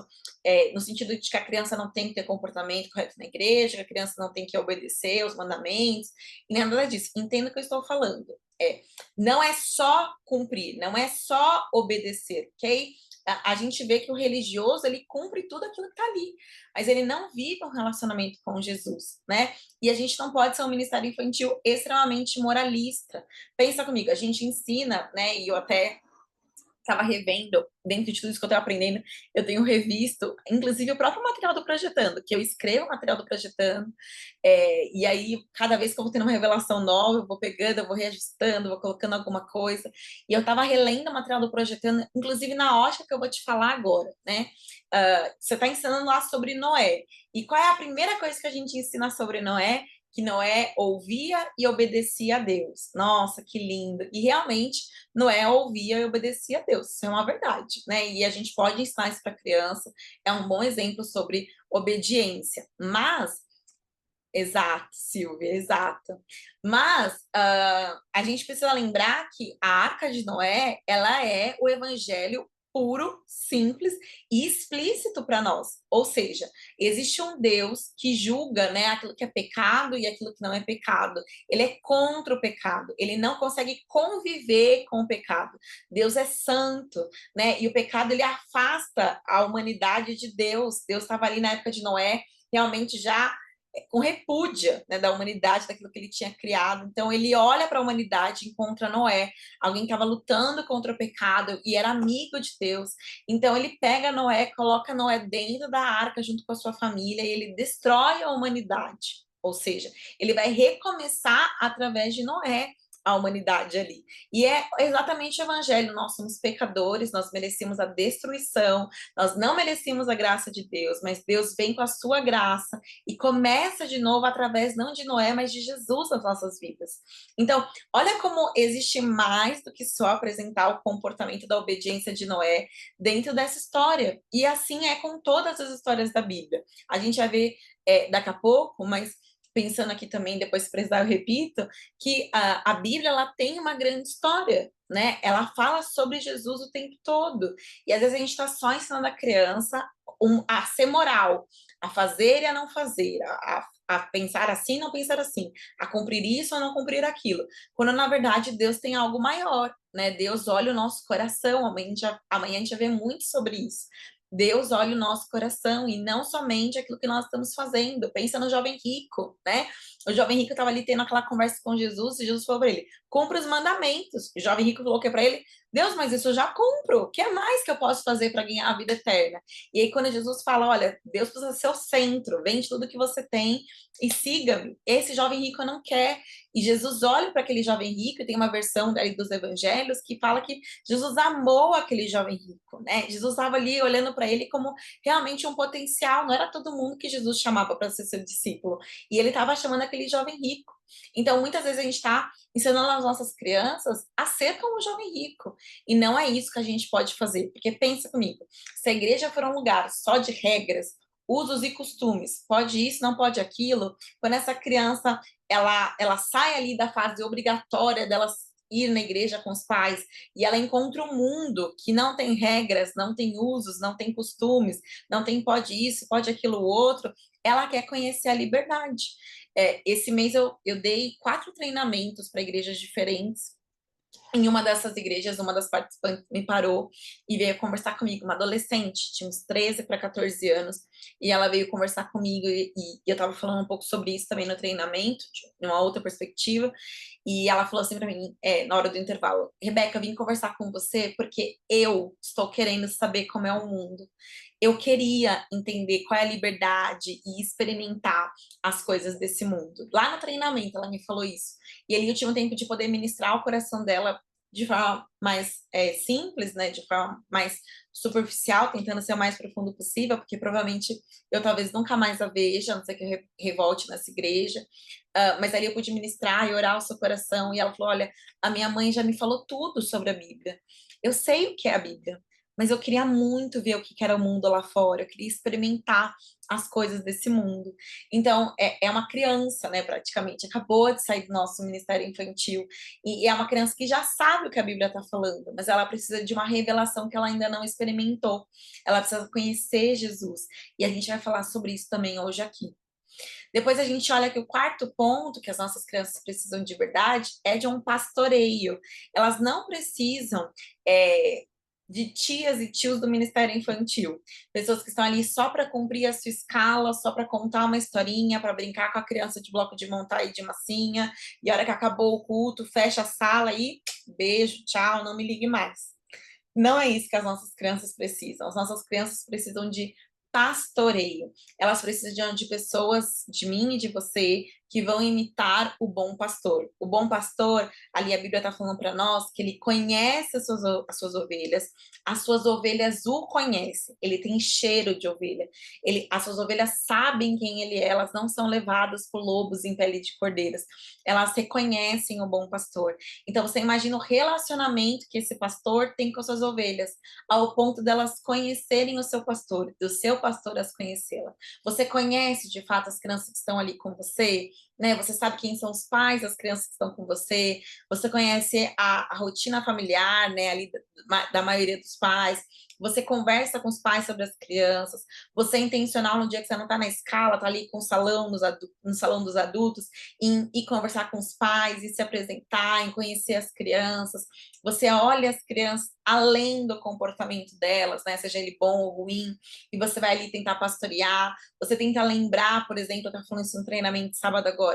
no sentido de que a criança não tem que ter comportamento correto na igreja, que a criança não tem que obedecer os mandamentos, e nada disso. Entenda o que eu estou falando. Não é só cumprir, não é só obedecer, ok? A gente vê que o religioso, ele cumpre tudo aquilo que está ali, mas ele não vive um relacionamento com Jesus, né? E a gente não pode ser um ministério infantil extremamente moralista. Pensa comigo, a gente ensina, né? E eu até estava revendo, dentro de tudo isso que eu estou aprendendo, eu tenho revisto, inclusive, o próprio material do Projetando, que eu escrevo o material do Projetando, e aí, cada vez que eu vou tendo uma revelação nova, eu vou pegando, eu vou reajustando, vou colocando alguma coisa, e eu estava relendo o material do Projetando, inclusive na ótica que eu vou te falar agora, né? Você está ensinando lá sobre Noé, e qual é a primeira coisa que a gente ensina sobre Noé? Que Noé ouvia e obedecia a Deus. Nossa, que lindo! E realmente, Noé ouvia e obedecia a Deus. Isso é uma verdade, né? E a gente pode ensinar isso para criança. É um bom exemplo sobre obediência. Mas, exato, Silvia, exato. Mas a gente precisa lembrar que a Arca de Noé, ela é o evangelho puro, simples e explícito para nós. Ou seja, existe um Deus que julga, né, aquilo que é pecado e aquilo que não é pecado. Ele é contra o pecado. Ele não consegue conviver com o pecado. Deus é santo, né? E o pecado ele afasta a humanidade de Deus. Deus estava ali na época de Noé, realmente já com repúdia, né, da humanidade, daquilo que ele tinha criado. Então ele olha para a humanidade e encontra Noé, alguém que estava lutando contra o pecado e era amigo de Deus. Então ele pega Noé, coloca Noé dentro da arca junto com a sua família e ele destrói a humanidade. Ou seja, ele vai recomeçar através de Noé a humanidade ali. E é exatamente o evangelho. Nós somos pecadores, nós merecemos a destruição, nós não merecemos a graça de Deus, mas Deus vem com a sua graça e começa de novo através não de Noé, mas de Jesus nas nossas vidas. Então, olha como existe mais do que só apresentar o comportamento da obediência de Noé dentro dessa história. E assim é com todas as histórias da Bíblia. A gente vai ver daqui a pouco, mas pensando aqui também, depois se precisar eu repito, que a Bíblia ela tem uma grande história, né? Ela fala sobre Jesus o tempo todo. E às vezes a gente está só ensinando a criança a ser moral, a fazer e a não fazer, a pensar assim e não pensar assim, a cumprir isso ou não cumprir aquilo. Quando na verdade Deus tem algo maior, né? Deus olha o nosso coração, amanhã a gente vai ver muito sobre isso. Deus olha o nosso coração e não somente aquilo que nós estamos fazendo. Pensa no jovem rico, né? O jovem rico estava ali tendo aquela conversa com Jesus e Jesus falou para ele: cumpra os mandamentos. O jovem rico falou que para ele: Deus, mas isso eu já cumpro. O que é mais que eu posso fazer para ganhar a vida eterna? E aí, quando Jesus fala: olha, Deus precisa ser o centro, vende tudo que você tem e siga-me. Esse jovem rico não quer. E Jesus olha para aquele jovem rico, e tem uma versão ali dos evangelhos que fala que Jesus amou aquele jovem rico, né? Jesus estava ali olhando para ele como realmente um potencial, não era todo mundo que Jesus chamava para ser seu discípulo. E ele estava chamando aquele jovem rico. Então, muitas vezes a gente está ensinando as nossas crianças a ser como o jovem rico. E não é isso que a gente pode fazer. Porque pensa comigo, se a igreja for um lugar só de regras, usos e costumes, pode isso, não pode aquilo, quando essa criança ela sai ali da fase obrigatória dela ir na igreja com os pais e ela encontra um mundo que não tem regras, não tem usos, não tem costumes, não tem pode isso, pode aquilo outro, ela quer conhecer a liberdade. Esse mês eu dei 4 treinamentos para igrejas diferentes Em uma dessas igrejas, uma das participantes me parou e veio conversar comigo, uma adolescente, tinha uns 13 para 14 anos, e ela veio conversar comigo e eu estava falando um pouco sobre isso também no treinamento, de uma outra perspectiva, e ela falou assim para mim, na hora do intervalo: Rebeca, eu vim conversar com você porque eu estou querendo saber como é o mundo. Eu queria entender qual é a liberdade e experimentar as coisas desse mundo. Lá no treinamento, ela me falou isso. E ali eu tive um tempo de poder ministrar o coração dela de forma mais simples, né, de forma mais superficial, tentando ser o mais profundo possível, porque provavelmente eu talvez nunca mais a veja, a não ser que eu revolte nessa igreja, mas ali eu pude ministrar e orar o seu coração, e ela falou, olha, a minha mãe já me falou tudo sobre a Bíblia, eu sei o que é a Bíblia, mas eu queria muito ver o que era o mundo lá fora, eu queria experimentar as coisas desse mundo. Então, é uma criança, né, praticamente, acabou de sair do nosso ministério infantil, e é uma criança que já sabe o que a Bíblia está falando, mas ela precisa de uma revelação que ela ainda não experimentou, ela precisa conhecer Jesus, e a gente vai falar sobre isso também hoje aqui. Depois a gente olha que o quarto ponto que as nossas crianças precisam de verdade é de um pastoreio. Elas não precisam de tias e tios do Ministério Infantil. Pessoas que estão ali só para cumprir a sua escala, só para contar uma historinha, para brincar com a criança de bloco de montar e de massinha, e a hora que acabou o culto, fecha a sala e beijo, tchau, não me ligue mais. Não é isso que as nossas crianças precisam. As nossas crianças precisam de pastoreio. Elas precisam de pessoas, de mim e de você, que vão imitar o bom pastor. O bom pastor, ali a Bíblia está falando para nós que ele conhece as suas ovelhas o conhecem, ele tem cheiro de ovelha, as suas ovelhas sabem quem ele é, elas não são levadas por lobos em pele de cordeiras, elas reconhecem o bom pastor. Então você imagina o relacionamento que esse pastor tem com as suas ovelhas, ao ponto delas conhecerem o seu pastor, do seu pastor as conhecê-la. Você conhece de fato as crianças que estão ali com você? Né? Você sabe quem são os pais das crianças que estão com você, você conhece a rotina familiar, né, ali da maioria dos pais, você conversa com os pais sobre as crianças, você é intencional no dia que você não está na escala, está ali com o salão no salão dos adultos, em ir conversar com os pais, e se apresentar, em conhecer as crianças, você olha as crianças além do comportamento delas, né, seja ele bom ou ruim, e você vai ali tentar pastorear, você tenta lembrar, por exemplo, eu estava falando isso no treinamento de sábado agora,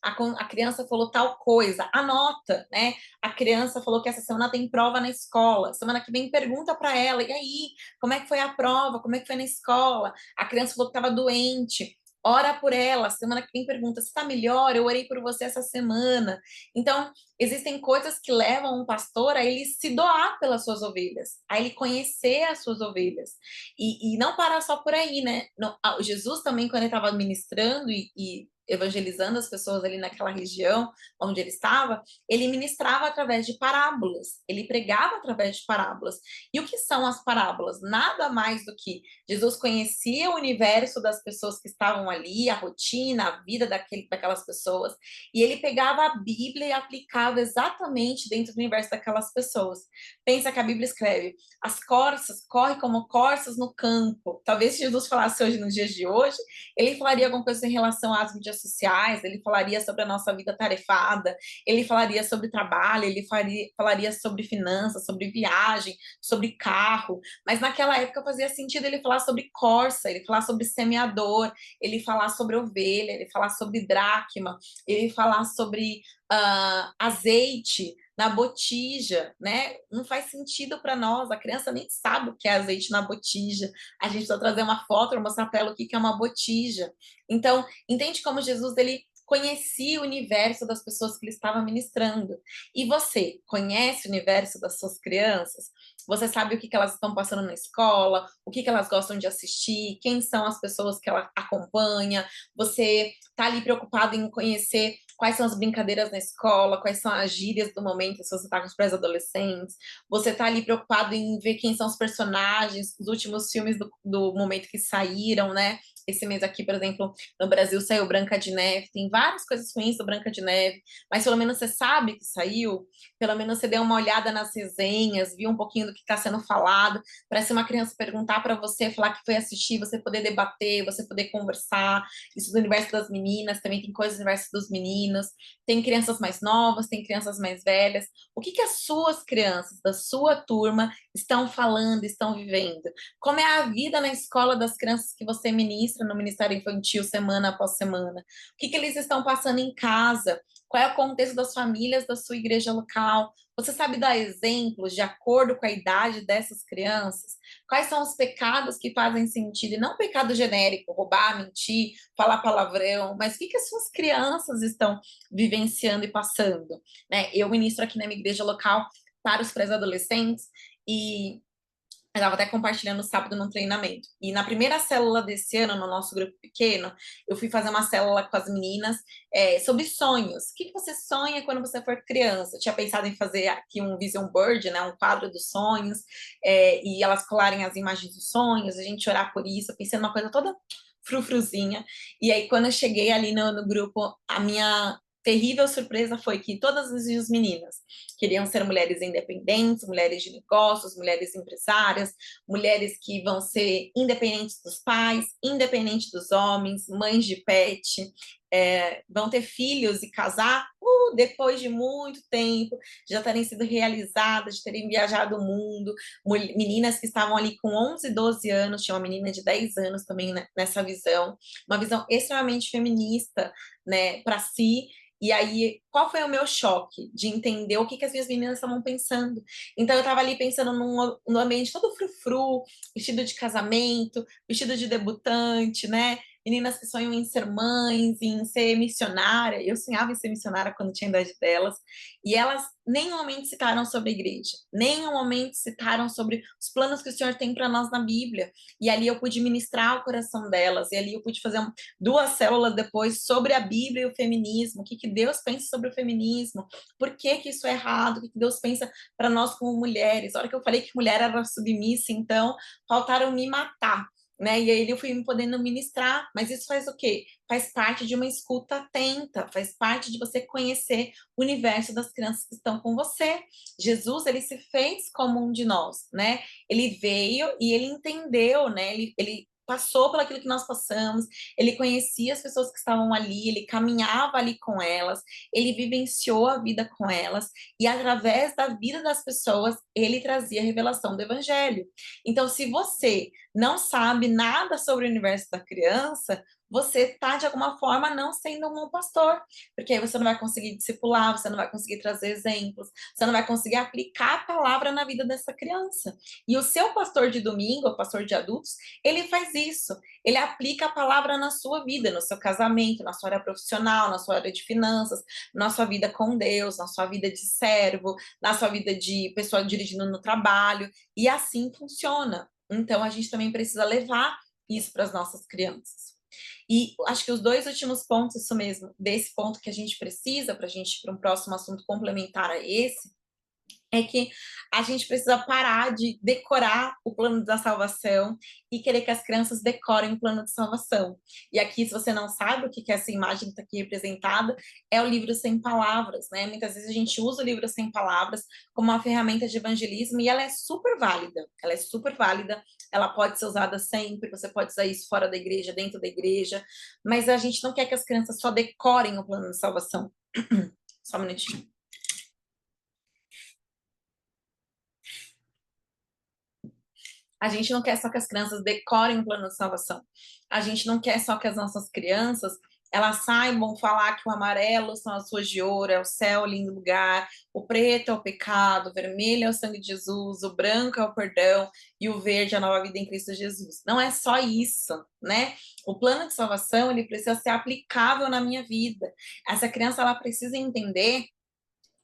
a criança falou tal coisa, anota, né? A criança falou que essa semana tem prova na escola, semana que vem pergunta para ela, e aí, como é que foi a prova, como é que foi na escola? A criança falou que estava doente, ora por ela, semana que vem pergunta, se está melhor, eu orei por você essa semana. Então, existem coisas que levam um pastor a ele se doar pelas suas ovelhas, a ele conhecer as suas ovelhas, e não parar só por aí, né? Jesus também, quando ele estava ministrando e evangelizando as pessoas ali naquela região onde ele estava, ele ministrava através de parábolas, ele pregava através de parábolas. E o que são as parábolas? Nada mais do que Jesus conhecia o universo das pessoas que estavam ali, a rotina, a vida daquelas pessoas, e ele pegava a Bíblia e aplicava exatamente dentro do universo daquelas pessoas. Pensa que a Bíblia escreve: as corças correm como corças no campo. Talvez se Jesus falasse hoje, nos dias de hoje, ele falaria alguma coisa em relação às mídias sociais, ele falaria sobre a nossa vida tarefada, ele falaria sobre trabalho, ele falaria sobre finanças, sobre viagem, sobre carro, mas naquela época fazia sentido ele falar sobre corça, ele falar sobre semeador, ele falar sobre ovelha, ele falar sobre dracma, ele falar sobre azeite na botija, né? Não faz sentido para nós, a criança nem sabe o que é azeite na botija. A gente precisa trazer uma foto para mostrar para ela o que é uma botija. Então, entende como Jesus ele conhecia o universo das pessoas que ele estava ministrando. E você conhece o universo das suas crianças? Você sabe o que elas estão passando na escola, o que elas gostam de assistir, quem são as pessoas que ela acompanha? Você está ali preocupado em conhecer quais são as brincadeiras na escola, quais são as gírias do momento, se você está com os pré-adolescentes, você está ali preocupado em ver quem são os personagens dos últimos filmes do momento que saíram, né? Esse mês aqui, por exemplo, no Brasil saiu Branca de Neve, tem várias coisas ruins do Branca de Neve, mas pelo menos você sabe que saiu, pelo menos você deu uma olhada nas resenhas, viu um pouquinho do que está sendo falado, para se uma criança perguntar para você, falar que foi assistir, você poder debater, você poder conversar. Isso do universo das meninas, também tem coisas do universo dos meninos, tem crianças mais novas, tem crianças mais velhas. O que que as suas crianças, da sua turma, estão falando, estão vivendo? Como é a vida na escola das crianças que você ministra no Ministério Infantil semana após semana? O que que eles estão passando em casa? Qual é o contexto das famílias da sua igreja local? Você sabe dar exemplos de acordo com a idade dessas crianças? Quais são os pecados que fazem sentido? E não pecado genérico, roubar, mentir, falar palavrão, mas o que que as suas crianças estão vivenciando e passando? Né? Eu ministro aqui na minha igreja local para os pré-adolescentes e eu estava até compartilhando no sábado num treinamento. E na primeira célula desse ano, no nosso grupo pequeno, eu fui fazer uma célula com as meninas sobre sonhos. O que você sonha quando você for criança? Eu tinha pensado em fazer aqui um vision board, né, um quadro dos sonhos, e elas colarem as imagens dos sonhos, a gente orar por isso. Eu pensei numa coisa toda frufruzinha. E aí, quando eu cheguei ali no grupo, a minha terrível surpresa foi que todas as meninas queriam ser mulheres independentes, mulheres de negócios, mulheres empresárias, mulheres que vão ser independentes dos pais, independentes dos homens, mães de pet, vão ter filhos e casar depois de muito tempo, de já terem sido realizadas, de terem viajado o mundo, meninas que estavam ali com 11, 12 anos, tinha uma menina de 10 anos também nessa visão, uma visão extremamente feminista, né, para si. E aí, qual foi o meu choque de entender o que, que as minhas meninas estavam pensando? Então, eu estava ali pensando num ambiente todo frufru, vestido de casamento, vestido de debutante, né? Meninas que sonham em ser mães, em ser missionária. Eu sonhava em ser missionária quando tinha a idade delas. E elas nem um momento citaram sobre a igreja, nem um momento citaram sobre os planos que o Senhor tem para nós na Bíblia. E ali eu pude ministrar o coração delas, e ali eu pude fazer duas células depois sobre a Bíblia e o feminismo, o que, que Deus pensa sobre o feminismo, por que, que isso é errado, o que, que Deus pensa para nós como mulheres. A hora que eu falei que mulher era submissa, então faltaram me matar. Né? E aí eu fui me podendo ministrar, mas isso faz o quê? Faz parte de uma escuta atenta, faz parte de você conhecer o universo das crianças que estão com você. Jesus, ele se fez como um de nós, né? Ele veio e ele entendeu, né? Ele passou por aquilo que nós passamos, ele conhecia as pessoas que estavam ali, ele caminhava ali com elas, ele vivenciou a vida com elas, e através da vida das pessoas, ele trazia a revelação do evangelho. Então, se você não sabe nada sobre o universo da criança, você está, de alguma forma, não sendo um bom pastor, porque aí você não vai conseguir discipular, você não vai conseguir trazer exemplos, você não vai conseguir aplicar a palavra na vida dessa criança. E o seu pastor de domingo, o pastor de adultos, ele faz isso, ele aplica a palavra na sua vida, no seu casamento, na sua área profissional, na sua área de finanças, na sua vida com Deus, na sua vida de servo, na sua vida de pessoa dirigindo no trabalho, e assim funciona. Então, a gente também precisa levar isso para as nossas crianças. E acho que os dois últimos pontos, isso mesmo, desse ponto que a gente precisa, para a gente ir para um próximo assunto complementar a esse, é que a gente precisa parar de decorar o plano da salvação e querer que as crianças decorem o plano de salvação. E aqui, se você não sabe o que é essa imagem que está aqui representada, é o livro sem palavras, né? Muitas vezes a gente usa o livro sem palavras como uma ferramenta de evangelismo e ela é super válida. Ela é super válida, ela pode ser usada sempre, você pode usar isso fora da igreja, dentro da igreja, mas a gente não quer que as crianças só decorem o plano de salvação. Só um minutinho. A gente não quer só que as crianças decorem o plano de salvação. A gente não quer só que as nossas crianças elas saibam falar que o amarelo são as ruas de ouro, é o céu, o lindo lugar, o preto é o pecado, o vermelho é o sangue de Jesus, o branco é o perdão e o verde é a nova vida em Cristo Jesus. Não é só isso, né? O plano de salvação, ele precisa ser aplicável na minha vida. Essa criança, ela precisa entender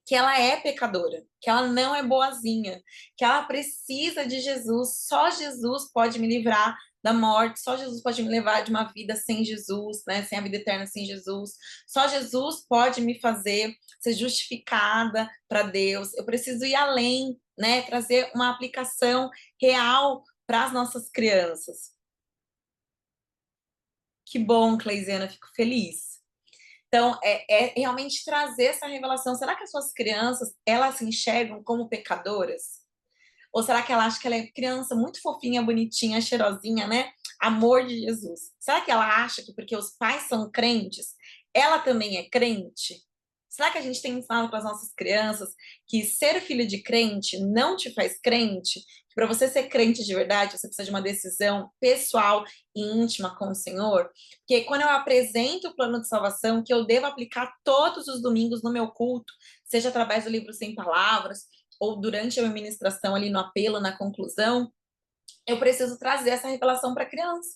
que ela é pecadora, que ela não é boazinha, que ela precisa de Jesus. Só Jesus pode me livrar da morte, só Jesus pode me levar de uma vida sem Jesus, né? Sem a vida eterna sem Jesus. Só Jesus pode me fazer ser justificada para Deus. Eu preciso ir além, né? Trazer uma aplicação real para as nossas crianças. Que bom, Cleisiana, eu fico feliz. Então, é realmente trazer essa revelação. Será que as suas crianças, elas se enxergam como pecadoras? Ou será que ela acha que ela é criança muito fofinha, bonitinha, cheirosinha, né? Amor de Jesus. Será que ela acha que porque os pais são crentes, ela também é crente? Será que a gente tem ensinado para as nossas crianças que ser filho de crente não te faz crente? Que para você ser crente de verdade, você precisa de uma decisão pessoal e íntima com o Senhor? Porque quando eu apresento o plano de salvação, que eu devo aplicar todos os domingos no meu culto, seja através do livro Sem Palavras, ou durante a minha ministração ali no apelo, na conclusão, eu preciso trazer essa revelação para a criança.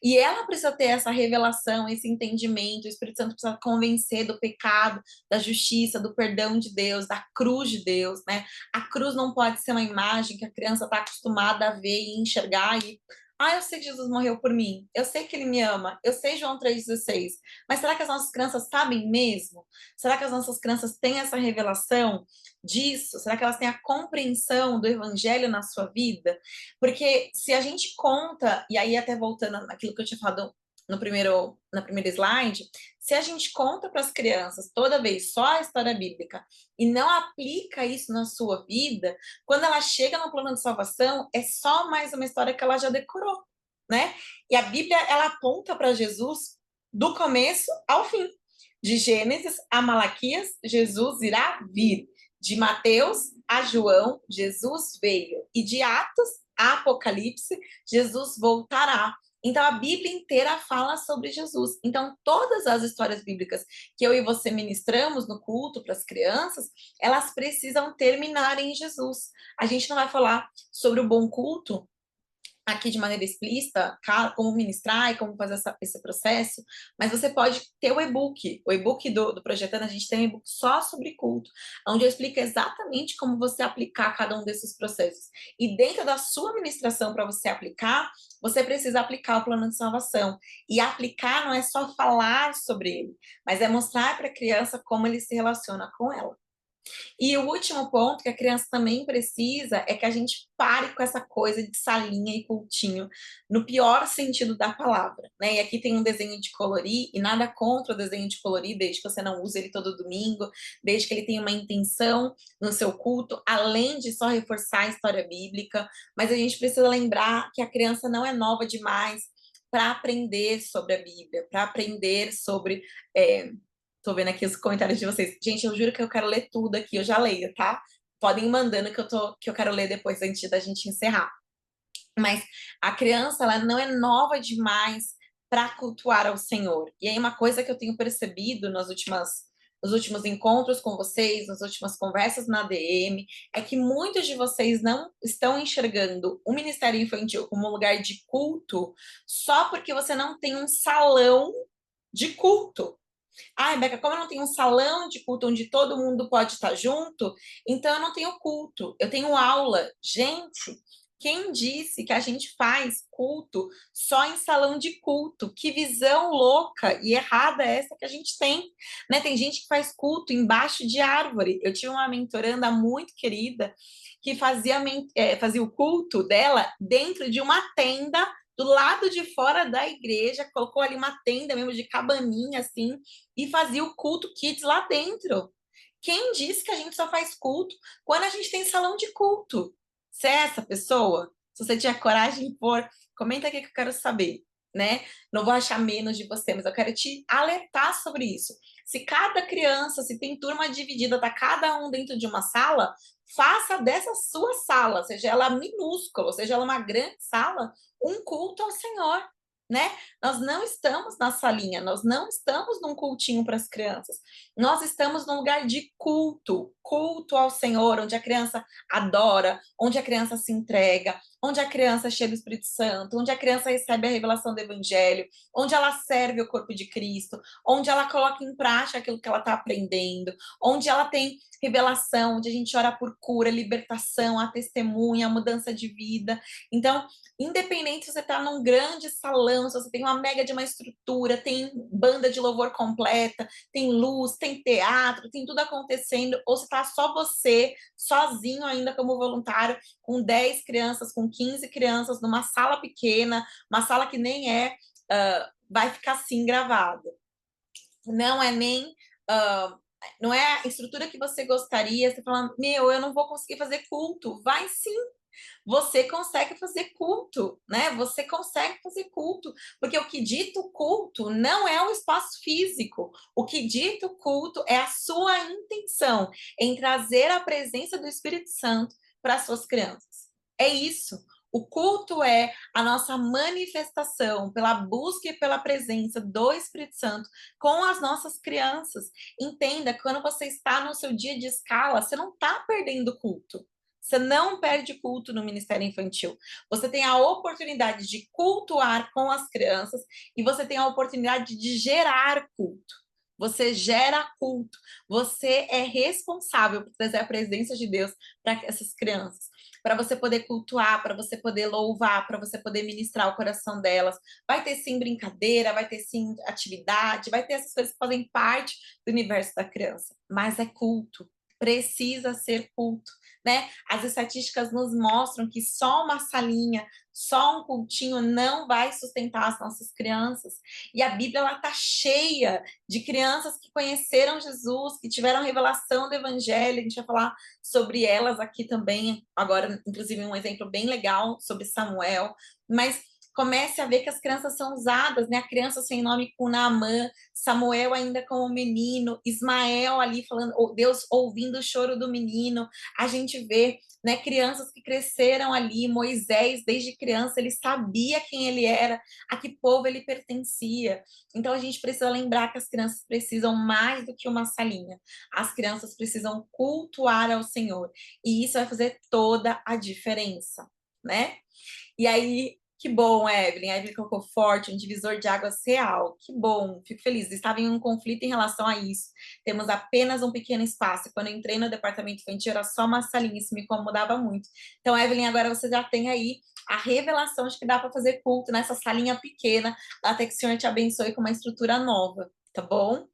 E ela precisa ter essa revelação, esse entendimento, o Espírito Santo precisa convencer do pecado, da justiça, do perdão de Deus, da cruz de Deus, né? A cruz não pode ser uma imagem que a criança está acostumada a ver e enxergar e eu sei que Jesus morreu por mim, eu sei que ele me ama, eu sei João 3,16, mas será que as nossas crianças sabem mesmo? Será que as nossas crianças têm essa revelação disso? Será que elas têm a compreensão do evangelho na sua vida? Porque se a gente conta, e aí até voltando naquilo que eu tinha falado na primeira slide, se a gente conta para as crianças toda vez só a história bíblica e não aplica isso na sua vida, quando ela chega no plano de salvação, é só mais uma história que ela já decorou, né? E a Bíblia, ela aponta para Jesus do começo ao fim. De Gênesis a Malaquias, Jesus irá vir. De Mateus a João, Jesus veio. E de Atos a Apocalipse, Jesus voltará. Então, a Bíblia inteira fala sobre Jesus. Então, todas as histórias bíblicas que eu e você ministramos no culto para as crianças, elas precisam terminar em Jesus. A gente não vai falar sobre o bom culto aqui de maneira explícita, como ministrar e como fazer esse processo, mas você pode ter o e-book do Projetando, a gente tem um e-book só sobre culto, onde eu explico exatamente como você aplicar cada um desses processos. E dentro da sua ministração, para você aplicar, você precisa aplicar o plano de salvação. E aplicar não é só falar sobre ele, mas é mostrar para a criança como ele se relaciona com ela. E o último ponto que a criança também precisa é que a gente pare com essa coisa de salinha e cultinho, no pior sentido da palavra, né? E aqui tem um desenho de colorir, e nada contra o desenho de colorir, desde que você não use ele todo domingo, desde que ele tenha uma intenção no seu culto, além de só reforçar a história bíblica, mas a gente precisa lembrar que a criança não é nova demais para aprender sobre a Bíblia, para aprender sobre tô vendo aqui os comentários de vocês. Gente, eu juro que eu quero ler tudo aqui, eu já leio, tá? Podem ir mandando que eu quero ler depois antes da gente encerrar. Mas a criança, ela não é nova demais para cultuar ao Senhor. E aí uma coisa que eu tenho percebido nos últimos encontros com vocês, nas últimas conversas na DM, é que muitos de vocês não estão enxergando o Ministério Infantil como um lugar de culto só porque você não tem um salão de culto. Rebeca, como eu não tenho um salão de culto onde todo mundo pode estar junto, então eu não tenho culto, eu tenho aula. Gente, quem disse que a gente faz culto só em salão de culto? Que visão louca e errada é essa que a gente tem, né? Tem gente que faz culto embaixo de árvore. Eu tive uma mentoranda muito querida que fazia o culto dela dentro de uma tenda do lado de fora da igreja, colocou ali uma tenda mesmo de cabaninha, assim, e fazia o culto kids lá dentro. Quem disse que a gente só faz culto quando a gente tem salão de culto? Você é essa pessoa? Se você tiver coragem de pôr, comenta aqui que eu quero saber, né? Não vou achar menos de você, mas eu quero te alertar sobre isso. Se cada criança, se tem turma dividida, tá cada um dentro de uma sala, faça dessa sua sala, seja ela minúscula, seja ela uma grande sala, um culto ao Senhor, né? Nós não estamos na salinha, nós não estamos num cultinho para as crianças. Nós estamos num lugar de culto, culto ao Senhor, onde a criança adora, onde a criança se entrega, onde a criança é cheia do Espírito Santo, onde a criança recebe a revelação do Evangelho, onde ela serve o corpo de Cristo, onde ela coloca em prática aquilo que ela está aprendendo, onde ela tem revelação, onde a gente ora por cura, libertação, a testemunha, a mudança de vida. Então, independente se você está num grande salão, se você tem uma mega de uma estrutura, tem banda de louvor completa, tem luz, tem teatro, tem tudo acontecendo, ou se está só você, sozinho ainda como voluntário, com 10 crianças, com 15 crianças, numa sala pequena, uma sala que nem é vai ficar assim gravado. Não é nem... não é a estrutura que você gostaria, você fala, meu, eu não vou conseguir fazer culto. Vai sim, você consegue fazer culto, né? Você consegue fazer culto, porque o que dita o culto não é o espaço físico. O que dita o culto é a sua intenção em trazer a presença do Espírito Santo para as suas crianças. É isso. O culto é a nossa manifestação pela busca e pela presença do Espírito Santo com as nossas crianças. Entenda, quando você está no seu dia de escala, você não está perdendo culto. Você não perde culto no Ministério Infantil. Você tem a oportunidade de cultuar com as crianças e você tem a oportunidade de gerar culto. Você gera culto. Você é responsável por trazer a presença de Deus para essas crianças. Para você poder cultuar, para você poder louvar, para você poder ministrar o coração delas. Vai ter sim brincadeira, vai ter sim atividade, vai ter essas coisas que fazem parte do universo da criança. Mas é culto. Precisa ser culto, né? As estatísticas nos mostram que só uma salinha, só um cultinho não vai sustentar as nossas crianças. E a Bíblia ela tá cheia de crianças que conheceram Jesus, que tiveram revelação do Evangelho. A gente vai falar sobre elas aqui também agora, inclusive um exemplo bem legal sobre Samuel. Mas comece a ver que as crianças são usadas, né? A criança sem nome com Naamã, Samuel ainda como menino, Ismael ali falando, Deus ouvindo o choro do menino. A gente vê, né, crianças que cresceram ali, Moisés desde criança, ele sabia quem ele era, a que povo ele pertencia. Então a gente precisa lembrar que as crianças precisam mais do que uma salinha. As crianças precisam cultuar ao Senhor, e isso vai fazer toda a diferença, né? E aí, que bom, Evelyn. A Evelyn colocou forte, um divisor de águas real. Que bom, fico feliz. Estava em um conflito em relação a isso. Temos apenas um pequeno espaço. Quando eu entrei no departamento infantil, era só uma salinha, isso me incomodava muito. Então, Evelyn, agora você já tem aí a revelação de que dá para fazer culto nessa salinha pequena, até que o Senhor te abençoe com uma estrutura nova, tá bom?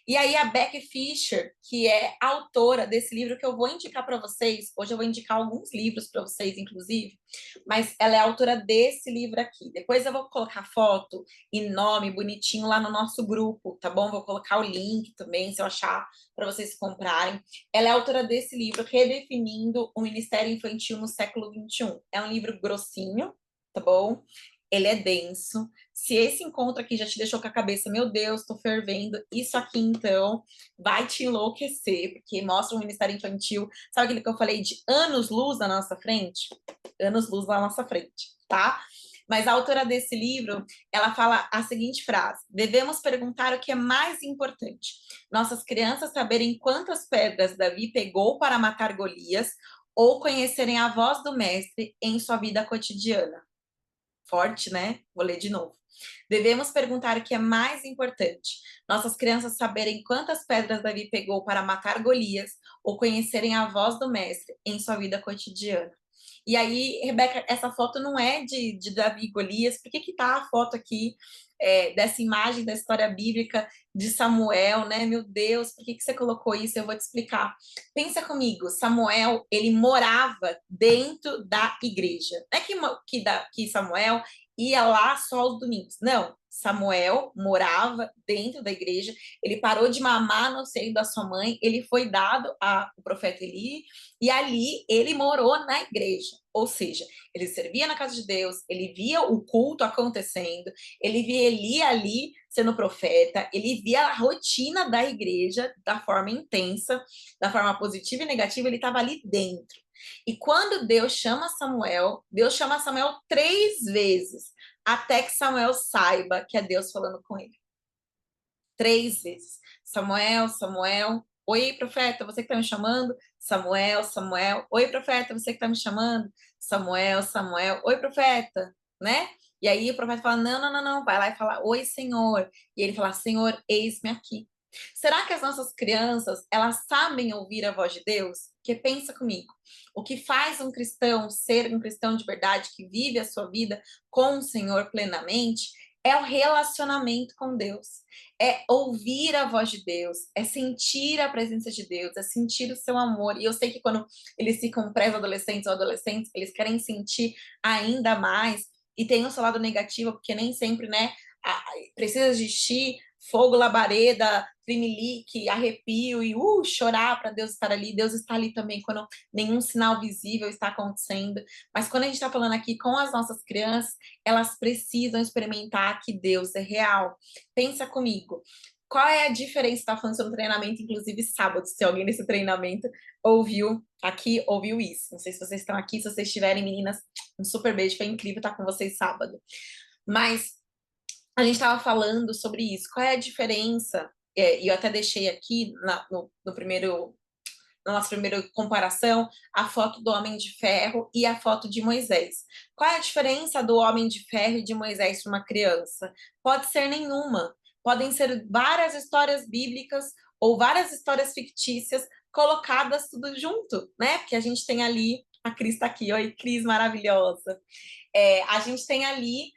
E aí a Becky Fischer, que é autora desse livro que eu vou indicar para vocês, hoje eu vou indicar alguns livros para vocês, inclusive, mas ela é autora desse livro aqui. Depois eu vou colocar foto e nome bonitinho lá no nosso grupo, tá bom? Vou colocar o link também, se eu achar, para vocês comprarem. Ela é autora desse livro, Redefinindo o Ministério Infantil no Século XXI. É um livro grossinho, tá bom? Ele é denso. Se esse encontro aqui já te deixou com a cabeça, meu Deus, tô fervendo, isso aqui então vai te enlouquecer, porque mostra um ministério infantil, sabe aquilo que eu falei de anos-luz na nossa frente? Anos-luz na nossa frente, tá? Mas a autora desse livro, ela fala a seguinte frase: devemos perguntar o que é mais importante. Nossas crianças saberem quantas pedras Davi pegou para matar Golias ou conhecerem a voz do mestre em sua vida cotidiana. Forte, né? Vou ler de novo. Devemos perguntar o que é mais importante: nossas crianças saberem quantas pedras Davi pegou para matar Golias ou conhecerem a voz do mestre em sua vida cotidiana. E aí, Rebeca, essa foto não é de Davi e Golias. Por que que tá a foto aqui dessa imagem da história bíblica de Samuel, né? Meu Deus, por que que você colocou isso? Eu vou te explicar. Pensa comigo, Samuel, ele morava dentro da igreja. Não é que Samuel ia lá só aos domingos. Não, Samuel morava dentro da igreja, ele parou de mamar no seio da sua mãe, ele foi dado ao profeta Eli, e ali ele morou na igreja. Ou seja, ele servia na casa de Deus, ele via o culto acontecendo, ele via Eli ali sendo profeta, ele via a rotina da igreja da forma intensa, da forma positiva e negativa, ele estava ali dentro. E quando Deus chama Samuel 3 vezes, até que Samuel saiba que é Deus falando com ele. 3 vezes. Samuel, Samuel. Oi, profeta, você que está me chamando? Samuel, Samuel. Oi, profeta, você que está me chamando? Samuel, Samuel. Oi, profeta, né? E aí o profeta fala: não, não, não, não. Vai lá e fala: oi, Senhor. E ele fala: Senhor, eis-me aqui. Será que as nossas crianças, elas sabem ouvir a voz de Deus? Porque pensa comigo, o que faz um cristão ser um cristão de verdade, que vive a sua vida com o Senhor plenamente, é o relacionamento com Deus, é ouvir a voz de Deus, é sentir a presença de Deus, é sentir o seu amor. E eu sei que quando eles ficam pré-adolescentes ou adolescentes, eles querem sentir ainda mais, e tem o seu lado negativo, porque nem sempre, né, precisa existir fogo, labareda, trimelique, arrepio e chorar para Deus estar ali. Deus está ali também quando nenhum sinal visível está acontecendo. Mas quando a gente está falando aqui com as nossas crianças, elas precisam experimentar que Deus é real. Pensa comigo. Qual é a diferença? Está falando sobre treinamento, inclusive sábado. Se alguém nesse treinamento ouviu aqui, ouviu isso. Não sei se vocês estão aqui, se vocês estiverem, meninas, um super beijo, foi incrível estar com vocês sábado. Mas a gente estava falando sobre isso. Qual é a diferença? E eu até deixei aqui no primeiro, na nossa primeira comparação, a foto do Homem de Ferro e a foto de Moisés. Qual é a diferença do Homem de Ferro e de Moisés para uma criança? Pode ser nenhuma. Podem ser várias histórias bíblicas ou várias histórias fictícias colocadas tudo junto, né? Porque a gente tem ali, a Cris está aqui, oi, Cris, maravilhosa. A gente tem ali,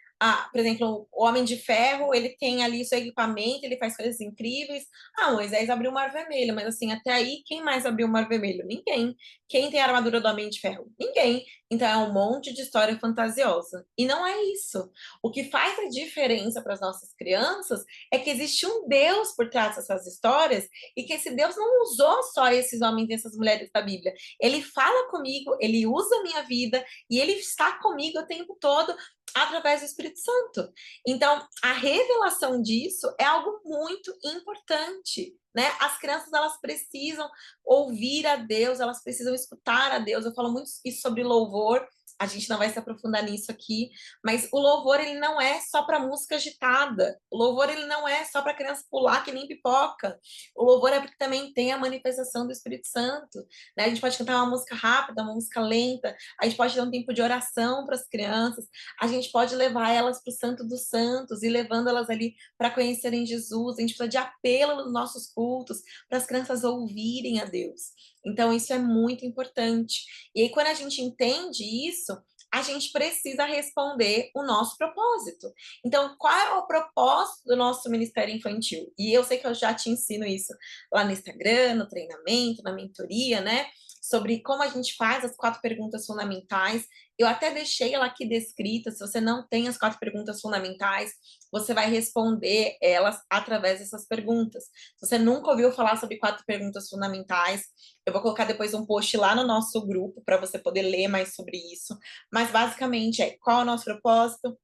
por exemplo, o Homem de Ferro, ele tem ali seu equipamento, ele faz coisas incríveis. Moisés abriu o Mar Vermelho, mas assim, até aí, quem mais abriu o Mar Vermelho? Ninguém. Quem tem a armadura do Homem de Ferro? Ninguém. Então é um monte de história fantasiosa. E não é isso. O que faz a diferença para as nossas crianças é que existe um Deus por trás dessas histórias e que esse Deus não usou só esses homens e essas mulheres da Bíblia. Ele fala comigo, ele usa a minha vida e ele está comigo o tempo todo através do Espírito Santo. Então, a revelação disso é algo muito importante, né? As crianças, elas precisam ouvir a Deus, elas precisam escutar a Deus. Eu falo muito isso sobre louvor, a gente não vai se aprofundar nisso aqui, mas o louvor, ele não é só para música agitada. O louvor, ele não é só para criança pular que nem pipoca. O louvor é porque também tem a manifestação do Espírito Santo, né? A gente pode cantar uma música rápida, uma música lenta, a gente pode dar um tempo de oração para as crianças, a gente pode levar elas para o Santo dos Santos e levando elas ali para conhecerem Jesus. A gente precisa de apelo nos nossos cultos para as crianças ouvirem a Deus. Então, isso é muito importante. E aí, quando a gente entende isso, a gente precisa responder o nosso propósito. Então, qual é o propósito do nosso Ministério Infantil? E eu sei que eu já te ensino isso lá no Instagram, no treinamento, na mentoria, né? Sobre como a gente faz as 4 perguntas fundamentais. Eu até deixei ela aqui descrita. Se você não tem as 4 perguntas fundamentais, você vai responder elas através dessas perguntas. Se você nunca ouviu falar sobre 4 perguntas fundamentais, eu vou colocar depois um post lá no nosso grupo para você poder ler mais sobre isso. Mas basicamente é qual é o nosso propósito,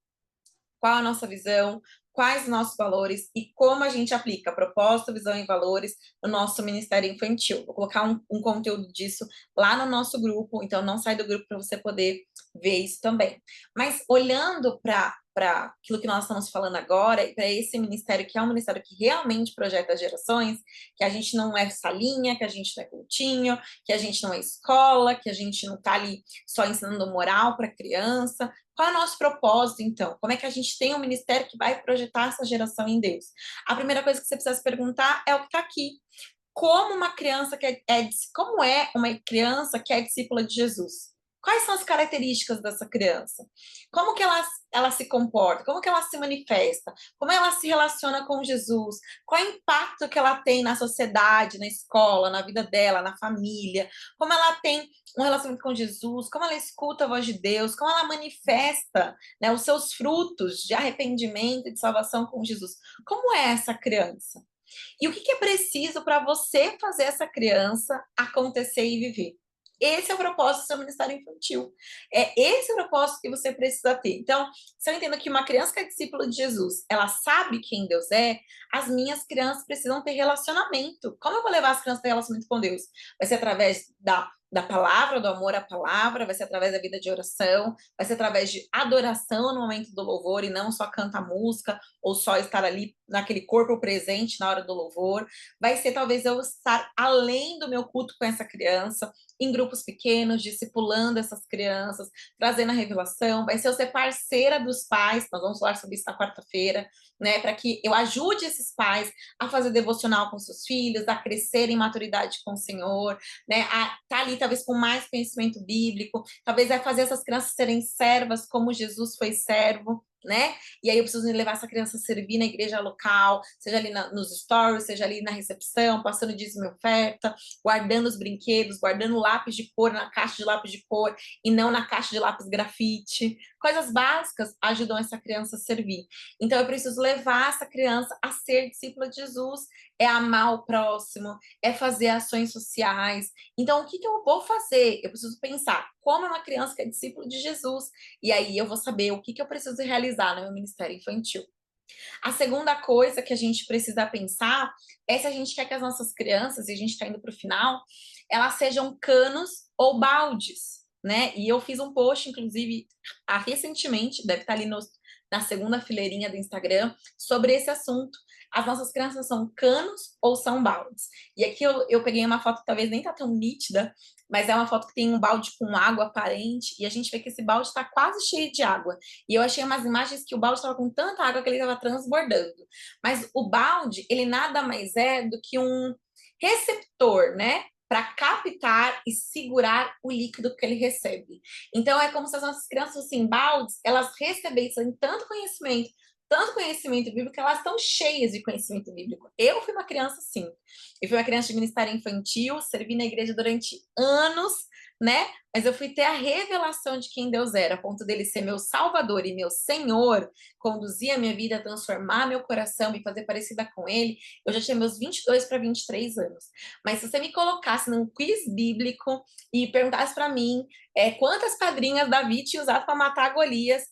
qual a nossa visão, quais os nossos valores e como a gente aplica propósito, visão e valores no nosso Ministério Infantil. Vou colocar um conteúdo disso lá no nosso grupo, então não sai do grupo para você poder ver isso também. Mas olhando para aquilo que nós estamos falando agora, e para esse ministério que é um ministério que realmente projeta as gerações, que a gente não é salinha, que a gente não é cultinho, que a gente não é escola, que a gente não está ali só ensinando moral para criança. Qual é o nosso propósito, então? Como é que a gente tem um ministério que vai projetar essa geração em Deus? A primeira coisa que você precisa se perguntar é o que está aqui. Como uma criança como é uma criança que é discípula de Jesus? Quais são as características dessa criança? Como que ela se comporta? Como que ela se manifesta? Como ela se relaciona com Jesus? Qual é o impacto que ela tem na sociedade, na escola, na vida dela, na família? Como ela tem um relacionamento com Jesus? Como ela escuta a voz de Deus? Como ela manifesta, né, os seus frutos de arrependimento e de salvação com Jesus? Como é essa criança? E o que é preciso para você fazer essa criança acontecer e viver? Esse é o propósito do seu Ministério Infantil. É esse o propósito que você precisa ter. Então, se eu entendo que uma criança que é discípula de Jesus, ela sabe quem Deus é, as minhas crianças precisam ter relacionamento. Como eu vou levar as crianças a ter relacionamento com Deus? Vai ser através da palavra, do amor à palavra, vai ser através da vida de oração, vai ser através de adoração no momento do louvor e não só cantar música ou só estar ali naquele corpo presente na hora do louvor. Vai ser talvez eu estar além do meu culto com essa criança, em grupos pequenos, discipulando essas crianças, trazendo a revelação. Vai ser eu ser parceira dos pais, nós vamos falar sobre isso na quarta-feira, né, para que eu ajude esses pais a fazer devocional com seus filhos, a crescer em maturidade com o Senhor, né, a estar ali talvez com mais conhecimento bíblico, talvez é fazer essas crianças serem servas como Jesus foi servo. né? E aí eu preciso levar essa criança a servir na igreja local, seja ali nos stories, seja ali na recepção, passando dízimo e oferta, guardando os brinquedos, guardando lápis de cor na caixa de lápis de cor e não na caixa de lápis grafite. Coisas básicas ajudam essa criança a servir. Então eu preciso levar essa criança a ser discípula de Jesus, é amar o próximo, é fazer ações sociais. Então o que eu vou fazer? Eu preciso pensar como é uma criança que é discípula de Jesus, e aí eu vou saber o que eu preciso realizar no meu ministério infantil. A segunda coisa que a gente precisa pensar é se a gente quer que as nossas crianças, e a gente está indo para o final, elas sejam canos ou baldes, né? E eu fiz um post, inclusive, recentemente, deve estar ali na segunda fileirinha do Instagram, sobre esse assunto. As nossas crianças são canos ou são baldes? E aqui eu peguei uma foto que talvez nem tá tão nítida, mas é uma foto que tem um balde com água aparente, e a gente vê que esse balde está quase cheio de água. E eu achei umas imagens que o balde estava com tanta água que ele estava transbordando. Mas o balde, ele nada mais é do que um receptor, né? Para captar e segurar o líquido que ele recebe. Então, é como se as nossas crianças fossem baldes, elas recebessem tanto conhecimento bíblico, que elas estão cheias de conhecimento bíblico. Eu fui uma criança assim. Eu fui uma criança de ministério infantil, servi na igreja durante anos, né? Mas eu fui ter a revelação de quem Deus era, a ponto dele ser meu Salvador e meu Senhor, conduzir a minha vida, transformar meu coração, me fazer parecida com ele. Eu já tinha meus 22 para 23 anos. Mas se você me colocasse num quiz bíblico e perguntasse para mim quantas pedrinhas Davi tinha usado para matar Golias,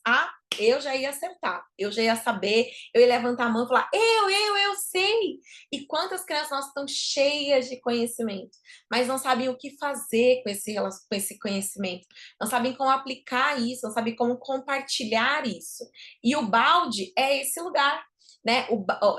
eu já ia acertar, eu já ia saber, eu ia levantar a mão e falar, eu sei. E quantas crianças nossas estão cheias de conhecimento, mas não sabem o que fazer com esse conhecimento, não sabem como aplicar isso, não sabem como compartilhar isso. E o balde é esse lugar, né?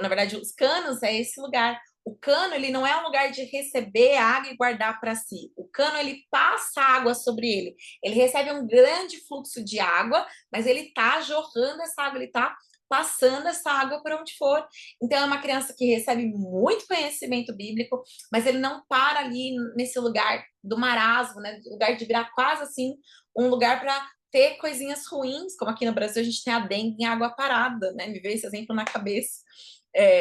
Na verdade, os canos é esse lugar. O cano, ele não é um lugar de receber água e guardar para si. O cano, ele passa água sobre ele. Ele recebe um grande fluxo de água, mas ele está jorrando essa água, ele está passando essa água para onde for. Então, é uma criança que recebe muito conhecimento bíblico, mas ele não para ali nesse lugar do marasmo, né? Lugar de virar quase assim um lugar para ter coisinhas ruins, como aqui no Brasil a gente tem a dengue em água parada, né? Me veio esse exemplo na cabeça.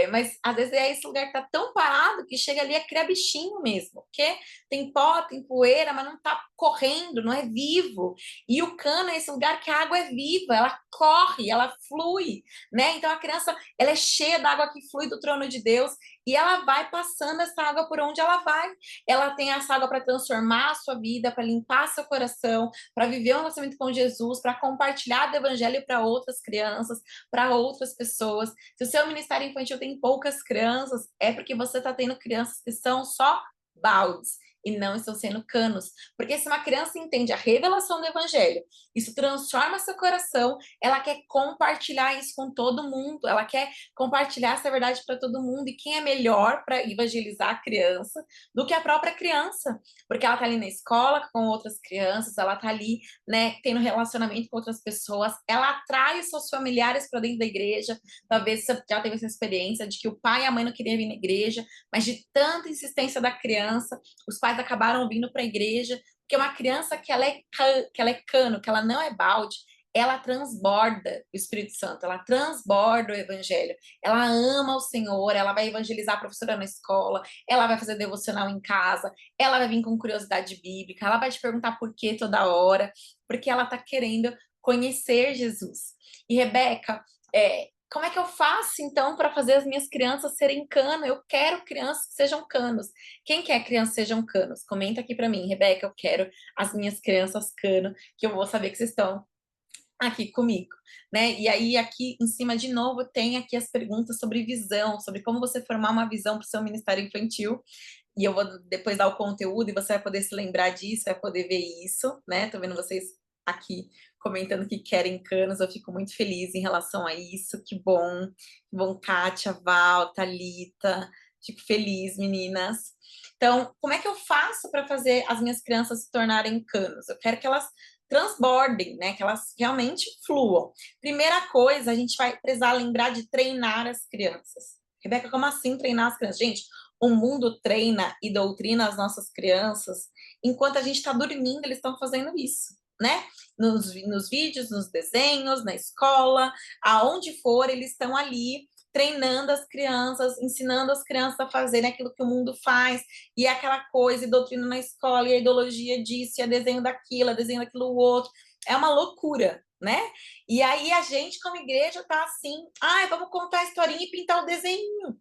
Mas às vezes é esse lugar que tá tão parado que chega ali a criar bichinho mesmo, porque tem pó, tem poeira, mas não tá correndo, não é vivo. E o cano é esse lugar que a água é viva, ela corre, ela flui, né? Então a criança, ela é cheia da água que flui do trono de Deus e ela vai passando essa água por onde ela vai. Ela tem essa água para transformar a sua vida, para limpar seu coração, para viver um relacionamento com Jesus, para compartilhar do evangelho para outras crianças, para outras pessoas. Se o seu ministério infantil tem poucas crianças, é porque você está tendo crianças que são só baldes e não estão sendo canos. Porque se uma criança entende a revelação do evangelho, isso transforma seu coração, ela quer compartilhar isso com todo mundo, ela quer compartilhar essa verdade para todo mundo. E quem é melhor para evangelizar a criança do que a própria criança? Porque ela está ali na escola com outras crianças, ela está ali, né, tendo relacionamento com outras pessoas, ela atrai os seus familiares para dentro da igreja. Talvez você já teve essa experiência de que o pai e a mãe não queriam vir na igreja, mas de tanta insistência da criança, os pais acabaram vindo para a igreja, porque uma criança que ela é cano, que ela não é balde, ela transborda o Espírito Santo, ela transborda o Evangelho, ela ama o Senhor, ela vai evangelizar a professora na escola, ela vai fazer devocional em casa, ela vai vir com curiosidade bíblica, ela vai te perguntar por que toda hora, porque ela está querendo conhecer Jesus. E Rebeca, como é que eu faço, então, para fazer as minhas crianças serem cano? Eu quero crianças que sejam canos. Quem quer crianças que sejam canos? Comenta aqui para mim, Rebeca, eu quero as minhas crianças cano, que eu vou saber que vocês estão aqui comigo, né? E aí, aqui em cima, de novo, tem aqui as perguntas sobre visão, sobre como você formar uma visão para o seu ministério infantil. E eu vou depois dar o conteúdo e você vai poder se lembrar disso, vai poder ver isso, né? Tô vendo vocês aqui comentando que querem canos, eu fico muito feliz em relação a isso. Que bom, Kátia, Val, Thalita, fico feliz, meninas. Então, como é que eu faço para fazer as minhas crianças se tornarem canos? Eu quero que elas transbordem, né? Que elas realmente fluam. Primeira coisa, a gente vai precisar lembrar de treinar as crianças. Rebeca, como assim treinar as crianças? Gente, o mundo treina e doutrina as nossas crianças enquanto a gente está dormindo, eles estão fazendo isso. né? Nos vídeos, nos desenhos, na escola, aonde for, eles estão ali treinando as crianças, ensinando as crianças a fazerem aquilo que o mundo faz, e é aquela coisa, e doutrina na escola, e a ideologia disso, e é desenho daquilo, é desenho daquilo outro. É uma loucura, né? E aí a gente, como igreja, tá assim, vamos contar a historinha e pintar o desenho.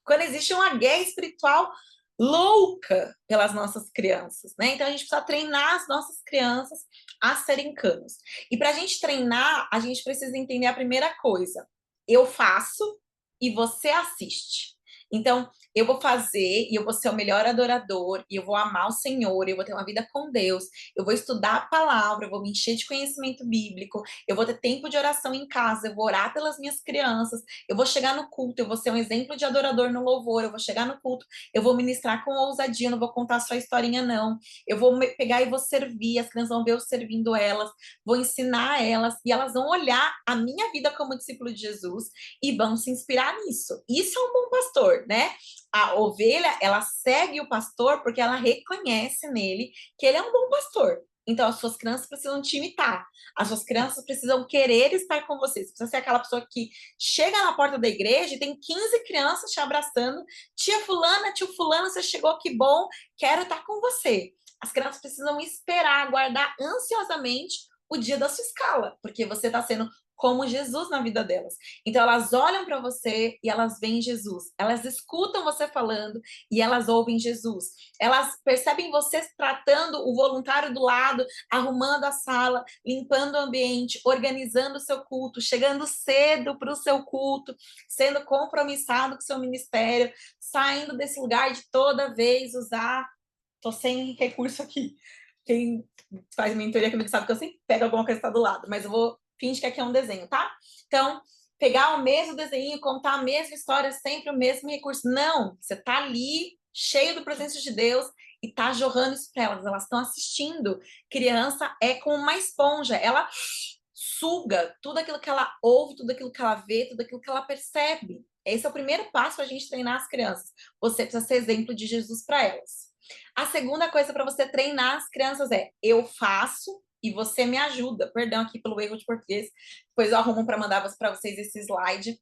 Quando existe uma guerra espiritual louca pelas nossas crianças, né? Então a gente precisa treinar as nossas crianças a serem canos. E para a gente treinar, a gente precisa entender a primeira coisa: eu faço e você assiste. Então, eu vou fazer e eu vou ser o melhor adorador, e eu vou amar o Senhor, eu vou ter uma vida com Deus, eu vou estudar a palavra, eu vou me encher de conhecimento bíblico, eu vou ter tempo de oração em casa, eu vou orar pelas minhas crianças, eu vou chegar no culto, eu vou ser um exemplo de adorador no louvor, eu vou chegar no culto, eu vou ministrar com ousadia, não vou contar só a historinha, não. Eu vou pegar e vou servir, as crianças vão ver eu servindo elas, vou ensinar elas, e elas vão olhar a minha vida como discípulo de Jesus e vão se inspirar nisso. Isso é um bom pastor, né? A ovelha, ela segue o pastor porque ela reconhece nele que ele é um bom pastor. Então, as suas crianças precisam te imitar. As suas crianças precisam querer estar com você. Você precisa ser aquela pessoa que chega na porta da igreja e tem 15 crianças te abraçando. Tia fulana, tio fulano, você chegou, que bom, quero estar com você. As crianças precisam esperar, aguardar ansiosamente o dia da sua escala, porque você está sendo como Jesus na vida delas. Então elas olham para você e elas veem Jesus. Elas escutam você falando e elas ouvem Jesus. Elas percebem você tratando o voluntário do lado, arrumando a sala, limpando o ambiente, organizando o seu culto, chegando cedo para o seu culto, sendo compromissado com o seu ministério, saindo desse lugar de toda vez usar. Tô sem recurso aqui. Quem faz mentoria comigo sabe que eu sempre pego alguma coisa que está do lado, mas eu vou fingir que aqui é um desenho, tá? Então, pegar o mesmo desenho, contar a mesma história, sempre o mesmo recurso. Não, você tá ali, cheio da presença de Deus, e tá jorrando isso para elas estão assistindo. Criança é como uma esponja, ela suga tudo aquilo que ela ouve, tudo aquilo que ela vê, tudo aquilo que ela percebe. Esse é o primeiro passo para a gente treinar as crianças. Você precisa ser exemplo de Jesus para elas. A segunda coisa para você treinar as crianças é: eu faço e você me ajuda. Perdão aqui pelo erro de português, depois eu arrumo para mandar para vocês esse slide.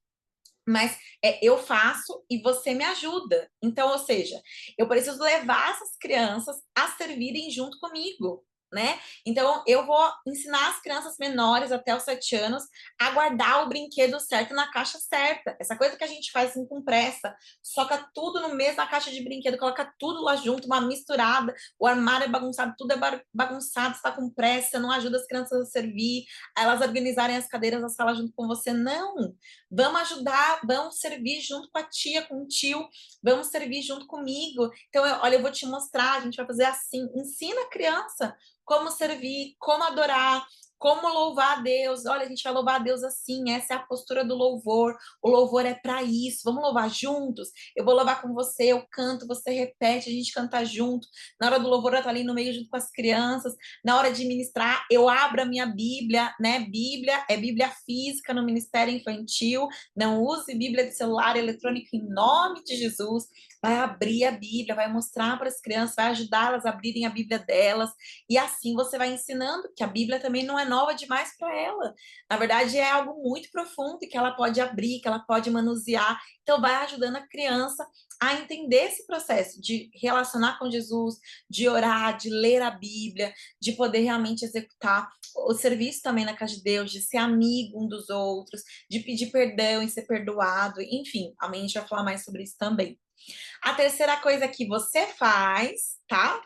Mas eu faço e você me ajuda. Então, ou seja, eu preciso levar essas crianças a servirem junto comigo, né? Então, eu vou ensinar as crianças menores até os 7 anos a guardar o brinquedo certo na caixa certa. Essa coisa que a gente faz assim, com pressa, soca tudo no mesmo na caixa de brinquedo, coloca tudo lá junto, uma misturada, o armário é bagunçado, tudo é bagunçado, está com pressa, não ajuda as crianças a servir, a elas organizarem as cadeiras da sala junto com você. Não! Vamos ajudar, vamos servir junto com a tia, com o tio, vamos servir junto comigo. Então, olha, eu vou te mostrar, a gente vai fazer assim. Ensina a criança como servir, como adorar, como louvar a Deus. Olha, a gente vai louvar a Deus assim, essa é a postura do louvor. O louvor é para isso. Vamos louvar juntos? Eu vou louvar com você, eu canto, você repete, a gente canta junto. Na hora do louvor, eu tô ali no meio junto com as crianças. Na hora de ministrar, eu abro a minha Bíblia, né? Bíblia é Bíblia física no Ministério Infantil. Não use Bíblia de celular eletrônico em nome de Jesus. Vai abrir a Bíblia, vai mostrar para as crianças, vai ajudá-las a abrirem a Bíblia delas. E assim você vai ensinando que a Bíblia também não é nova demais para ela. Na verdade, é algo muito profundo e que ela pode abrir, que ela pode manusear. Então, vai ajudando a criança a entender esse processo de relacionar com Jesus, de orar, de ler a Bíblia, de poder realmente executar o serviço também na casa de Deus, de ser amigo um dos outros, de pedir perdão e ser perdoado. Enfim, a gente vai falar mais sobre isso também. A terceira coisa que você faz, tá?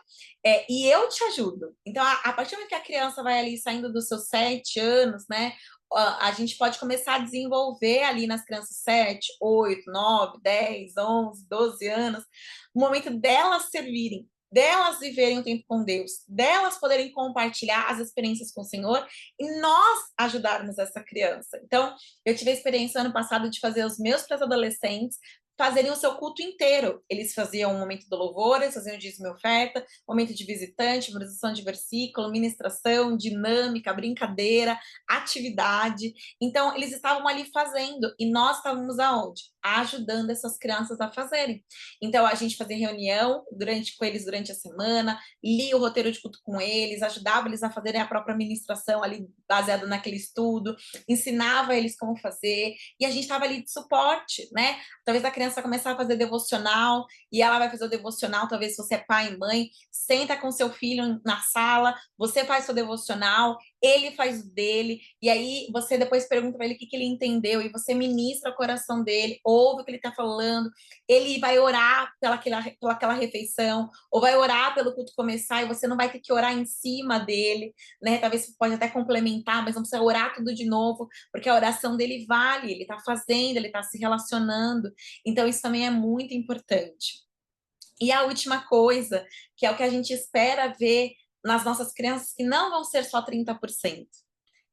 E eu te ajudo. Então, a partir do momento que a criança vai ali saindo dos seus 7 anos, né? A gente pode começar a desenvolver ali nas crianças 7, 8, 9, 10, 11, 12 anos, o momento delas servirem, delas viverem o tempo com Deus, delas poderem compartilhar as experiências com o Senhor e nós ajudarmos essa criança. Então, eu tive a experiência ano passado de fazer os meus pré-adolescentes fazerem o seu culto inteiro. Eles faziam o momento do louvor, eles faziam o dízimo e oferta, momento de visitante, memorização de versículo, ministração, dinâmica, brincadeira, atividade. Então, eles estavam ali fazendo e nós estávamos aonde? ajudando essas crianças a fazerem. Então, a gente fazia reunião com eles durante a semana, lia o roteiro de culto com eles, ajudava eles a fazerem a própria ministração ali, baseada naquele estudo, ensinava eles como fazer, e a gente estava ali de suporte, né? Talvez a criança começar a fazer devocional, e ela vai fazer o devocional, talvez se você é pai e mãe, senta com seu filho na sala, você faz seu devocional, ele faz o dele, e aí você depois pergunta para ele o que ele entendeu, e você ministra o coração dele, ouve o que ele está falando, ele vai orar pelaquela refeição, ou vai orar pelo culto começar, e você não vai ter que orar em cima dele, né? Talvez você pode até complementar, mas não precisa orar tudo de novo, porque a oração dele vale, ele está fazendo, ele está se relacionando, então isso também é muito importante. E a última coisa, que é o que a gente espera ver nas nossas crianças, que não vão ser só 30%.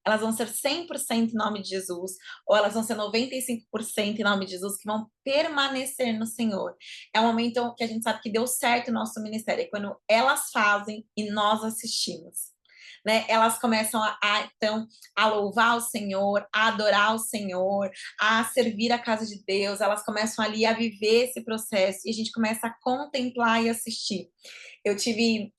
Elas vão ser 100% em nome de Jesus, ou elas vão ser 95% em nome de Jesus, que vão permanecer no Senhor. É um momento que a gente sabe que deu certo o nosso ministério, é quando elas fazem e nós assistimos. Né? Elas começam então, a louvar o Senhor, a adorar o Senhor, a servir a casa de Deus, elas começam ali a viver esse processo e a gente começa a contemplar e assistir. Eu tive,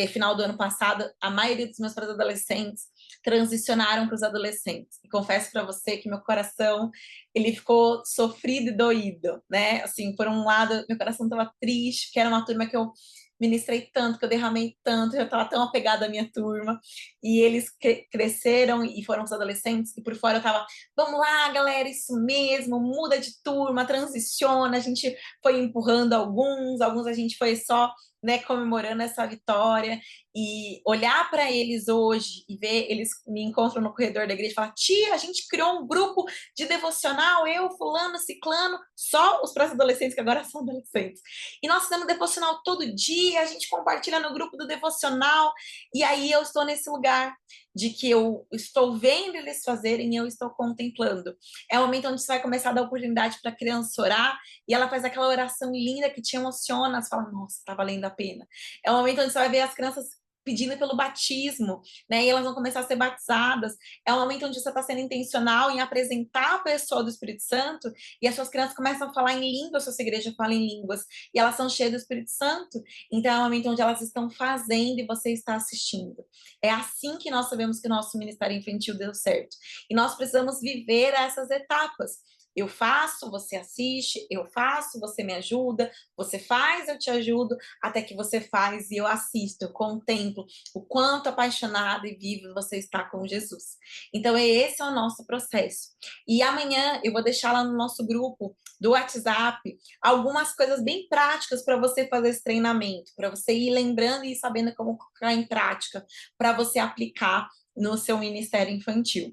final do ano passado, a maioria dos meus pré-adolescentes transicionaram para os adolescentes. E confesso para você que meu coração, ele ficou sofrido e doído, né? Assim, por um lado, meu coração estava triste, porque era uma turma que eu ministrei tanto, que eu derramei tanto, eu estava tão apegada à minha turma, e eles cresceram e foram os adolescentes, e por fora eu estava, vamos lá, galera, isso mesmo, muda de turma, transiciona, a gente foi empurrando alguns a gente foi só, né, comemorando essa vitória, e olhar para eles hoje e ver, eles me encontram no corredor da igreja e falar, tia, a gente criou um grupo de devocional, eu, fulano, ciclano, só os pré-adolescentes que agora são adolescentes. E nós fizemos devocional todo dia, a gente compartilha no grupo do devocional, e aí eu estou nesse lugar de que eu estou vendo eles fazerem e eu estou contemplando. É o momento onde você vai começar a dar oportunidade para a criança orar, e ela faz aquela oração linda que te emociona, você fala, nossa, tá valendo a pena. É o momento onde você vai ver as crianças pedindo pelo batismo, né? E elas vão começar a ser batizadas. É um momento onde você está sendo intencional em apresentar a pessoa do Espírito Santo e as suas crianças começam a falar em línguas, a sua igreja fala em línguas, e elas são cheias do Espírito Santo. Então é um momento onde elas estão fazendo e você está assistindo. É assim que nós sabemos que o nosso ministério infantil deu certo. E nós precisamos viver essas etapas. Eu faço, você assiste, eu faço, você me ajuda, você faz, eu te ajudo, até que você faz e eu assisto, eu contemplo o quanto apaixonada e viva você está com Jesus. Então, esse é o nosso processo. E amanhã eu vou deixar lá no nosso grupo do WhatsApp algumas coisas bem práticas para você fazer esse treinamento, para você ir lembrando e sabendo como colocar em prática, para você aplicar no seu ministério infantil.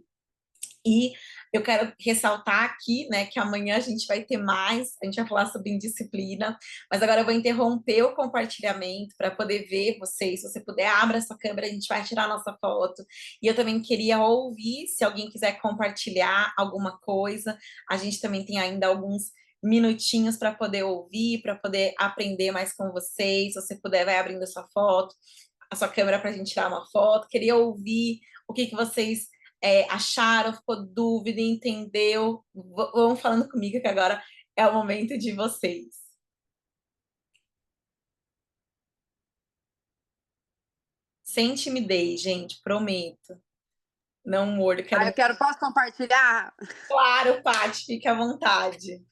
E eu quero ressaltar aqui, né, que amanhã a gente vai ter mais, a gente vai falar sobre indisciplina, mas agora eu vou interromper o compartilhamento para poder ver vocês. Se você puder, abra sua câmera, a gente vai tirar a nossa foto. E eu também queria ouvir, se alguém quiser compartilhar alguma coisa, a gente também tem ainda alguns minutinhos para poder ouvir, para poder aprender mais com vocês. Se você puder, vai abrindo a sua foto, a sua câmera para a gente tirar uma foto. Queria ouvir o que vocês acharam, ficou dúvida, entendeu? Vão falando comigo que agora é o momento de vocês. Sem timidez, gente, prometo. Não mordo, Ah, posso compartilhar? Claro, Paty, fique à vontade.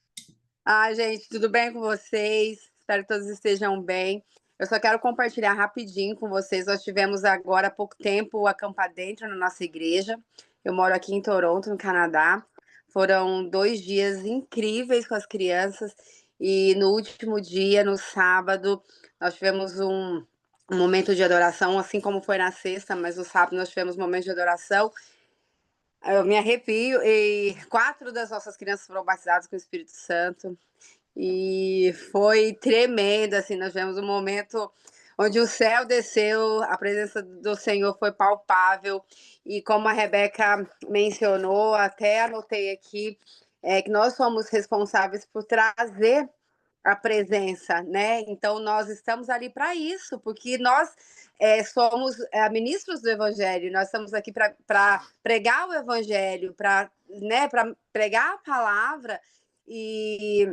Gente, tudo bem com vocês? Espero que todos estejam bem. Eu só quero compartilhar rapidinho com vocês. Nós tivemos agora há pouco tempo o Acampa Dentro na nossa igreja. Eu moro aqui em Toronto, no Canadá. Foram 2 dias incríveis com as crianças. E no último dia, no sábado, nós tivemos um momento de adoração, assim como foi na sexta, mas no sábado nós tivemos um momento de adoração. Eu me arrepio, e 4 das nossas crianças foram batizadas com o Espírito Santo. E foi tremendo, assim, nós tivemos um momento onde o céu desceu, a presença do Senhor foi palpável, e como a Rebeca mencionou, até anotei aqui, que nós somos responsáveis por trazer a presença, né? Então nós estamos ali para isso, porque nós somos ministros do Evangelho, nós estamos aqui para pregar o Evangelho, para, né, para pregar a palavra. E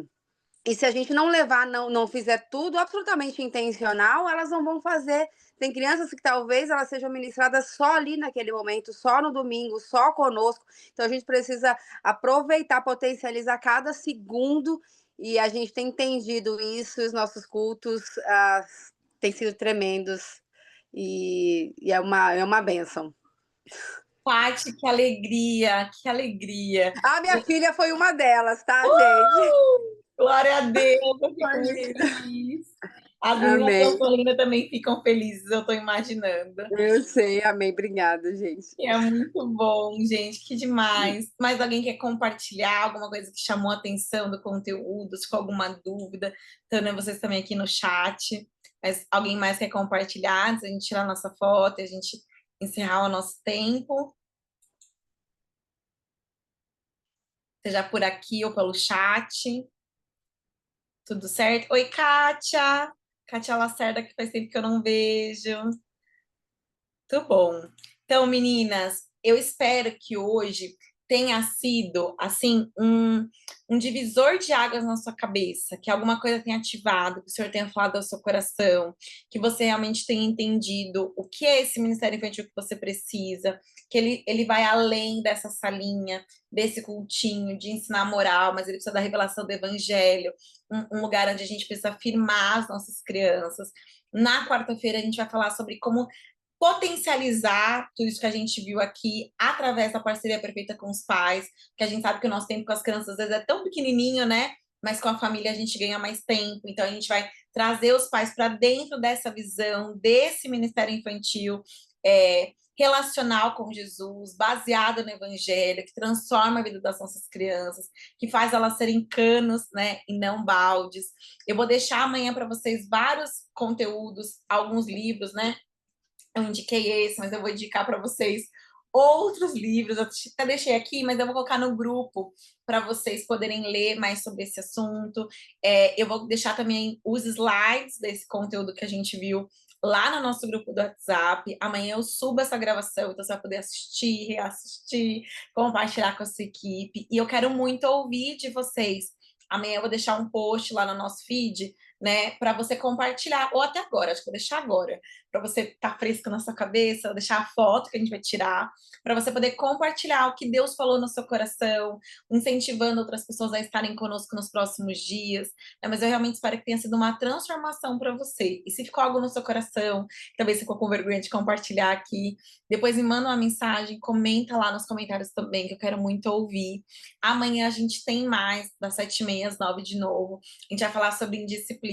e se a gente não levar, não fizer tudo absolutamente intencional, elas não vão fazer. Tem crianças que talvez elas sejam ministradas só ali naquele momento, só no domingo, só conosco. Então a gente precisa aproveitar, potencializar cada segundo, e a gente tem entendido isso, os nossos cultos têm sido tremendos, e é uma bênção. Paty, que alegria, que alegria. A minha filha foi uma delas, tá, gente? Glória a Deus, eu fico muito feliz. As meninas Amém. da Solina também ficam felizes, eu tô imaginando. Eu sei, amém. Obrigada, gente. E é muito bom, gente, que demais. Mais alguém quer compartilhar alguma coisa que chamou a atenção do conteúdo, se ficou alguma dúvida? Então, né, vocês também aqui no chat. Mas alguém mais quer compartilhar antes da gente tirar a nossa foto e a gente encerrar o nosso tempo? Seja por aqui ou pelo chat. Tudo certo? Oi, Kátia! Kátia Lacerda, que faz tempo que eu não vejo. Muito bom. Então, meninas, eu espero que hoje tenha sido, assim, um divisor de águas na sua cabeça, que alguma coisa tenha ativado, que o Senhor tenha falado ao seu coração, que você realmente tenha entendido o que é esse Ministério Infantil que você precisa, que ele vai além dessa salinha, desse cultinho de ensinar moral, mas ele precisa da revelação do Evangelho, um lugar onde a gente precisa afirmar as nossas crianças. Na quarta-feira, a gente vai falar sobre como potencializar tudo isso que a gente viu aqui através da parceria perfeita com os pais, que a gente sabe que o nosso tempo com as crianças às vezes é tão pequenininho, né? Mas com a família a gente ganha mais tempo, então a gente vai trazer os pais para dentro dessa visão, desse ministério infantil relacional com Jesus, baseado no Evangelho, que transforma a vida das nossas crianças, que faz elas serem canos, né, e não baldes. Eu vou deixar amanhã para vocês vários conteúdos, alguns livros, né? Eu indiquei esse, mas eu vou indicar para vocês outros livros. Eu até deixei aqui, mas eu vou colocar no grupo para vocês poderem ler mais sobre esse assunto. Eu vou deixar também os slides desse conteúdo que a gente viu lá no nosso grupo do WhatsApp. Amanhã eu subo essa gravação, então você vai poder assistir, reassistir, compartilhar com a sua equipe. E eu quero muito ouvir de vocês. Amanhã eu vou deixar um post lá no nosso feed, né, para você compartilhar, ou até agora, acho que vou deixar agora, para você estar fresco na sua cabeça, deixar a foto que a gente vai tirar, para você poder compartilhar o que Deus falou no seu coração, incentivando outras pessoas a estarem conosco nos próximos dias, né? Mas eu realmente espero que tenha sido uma transformação para você. E se ficou algo no seu coração, talvez você ficou com vergonha de compartilhar aqui, depois me manda uma mensagem, comenta lá nos comentários também, que eu quero muito ouvir. Amanhã a gente tem mais, das 7h30 às 9h de novo. A gente vai falar sobre indisciplina,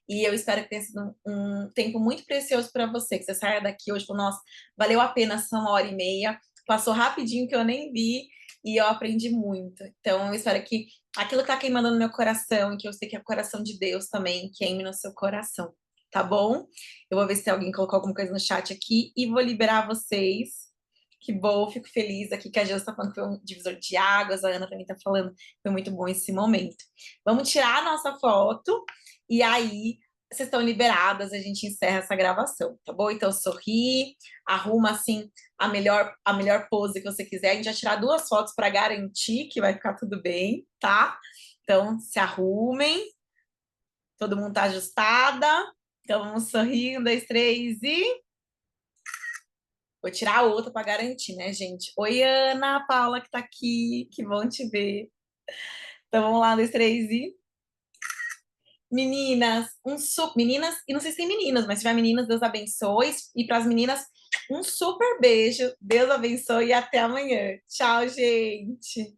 e eu espero que tenha sido um tempo muito precioso para você, que você saia daqui hoje e fale, nossa, valeu a pena essa 1h30, passou rapidinho que eu nem vi, e eu aprendi muito. Então, eu espero que aquilo que tá queimando no meu coração, e que eu sei que é o coração de Deus também, queime no seu coração, tá bom? Eu vou ver se alguém colocou alguma coisa no chat aqui, e vou liberar vocês. Que bom, fico feliz aqui que a Jana está falando que foi um divisor de águas, a Ana também está falando que foi muito bom esse momento. Vamos tirar a nossa foto, e aí vocês estão liberadas, a gente encerra essa gravação, tá bom? Então sorri, arruma assim a melhor pose que você quiser. A gente vai tirar 2 fotos para garantir que vai ficar tudo bem, tá? Então se arrumem, todo mundo tá ajustada. Então vamos sorrir, 1, 2, 3 e vou tirar a outra para garantir, né, gente? Oi, Ana, Paula que tá aqui, que bom te ver. Então vamos lá, 1, 2, 3 e meninas, meninas, e não sei se tem meninas, mas se tiver meninas, Deus abençoe. E para as meninas, um super beijo. Deus abençoe e até amanhã. Tchau, gente.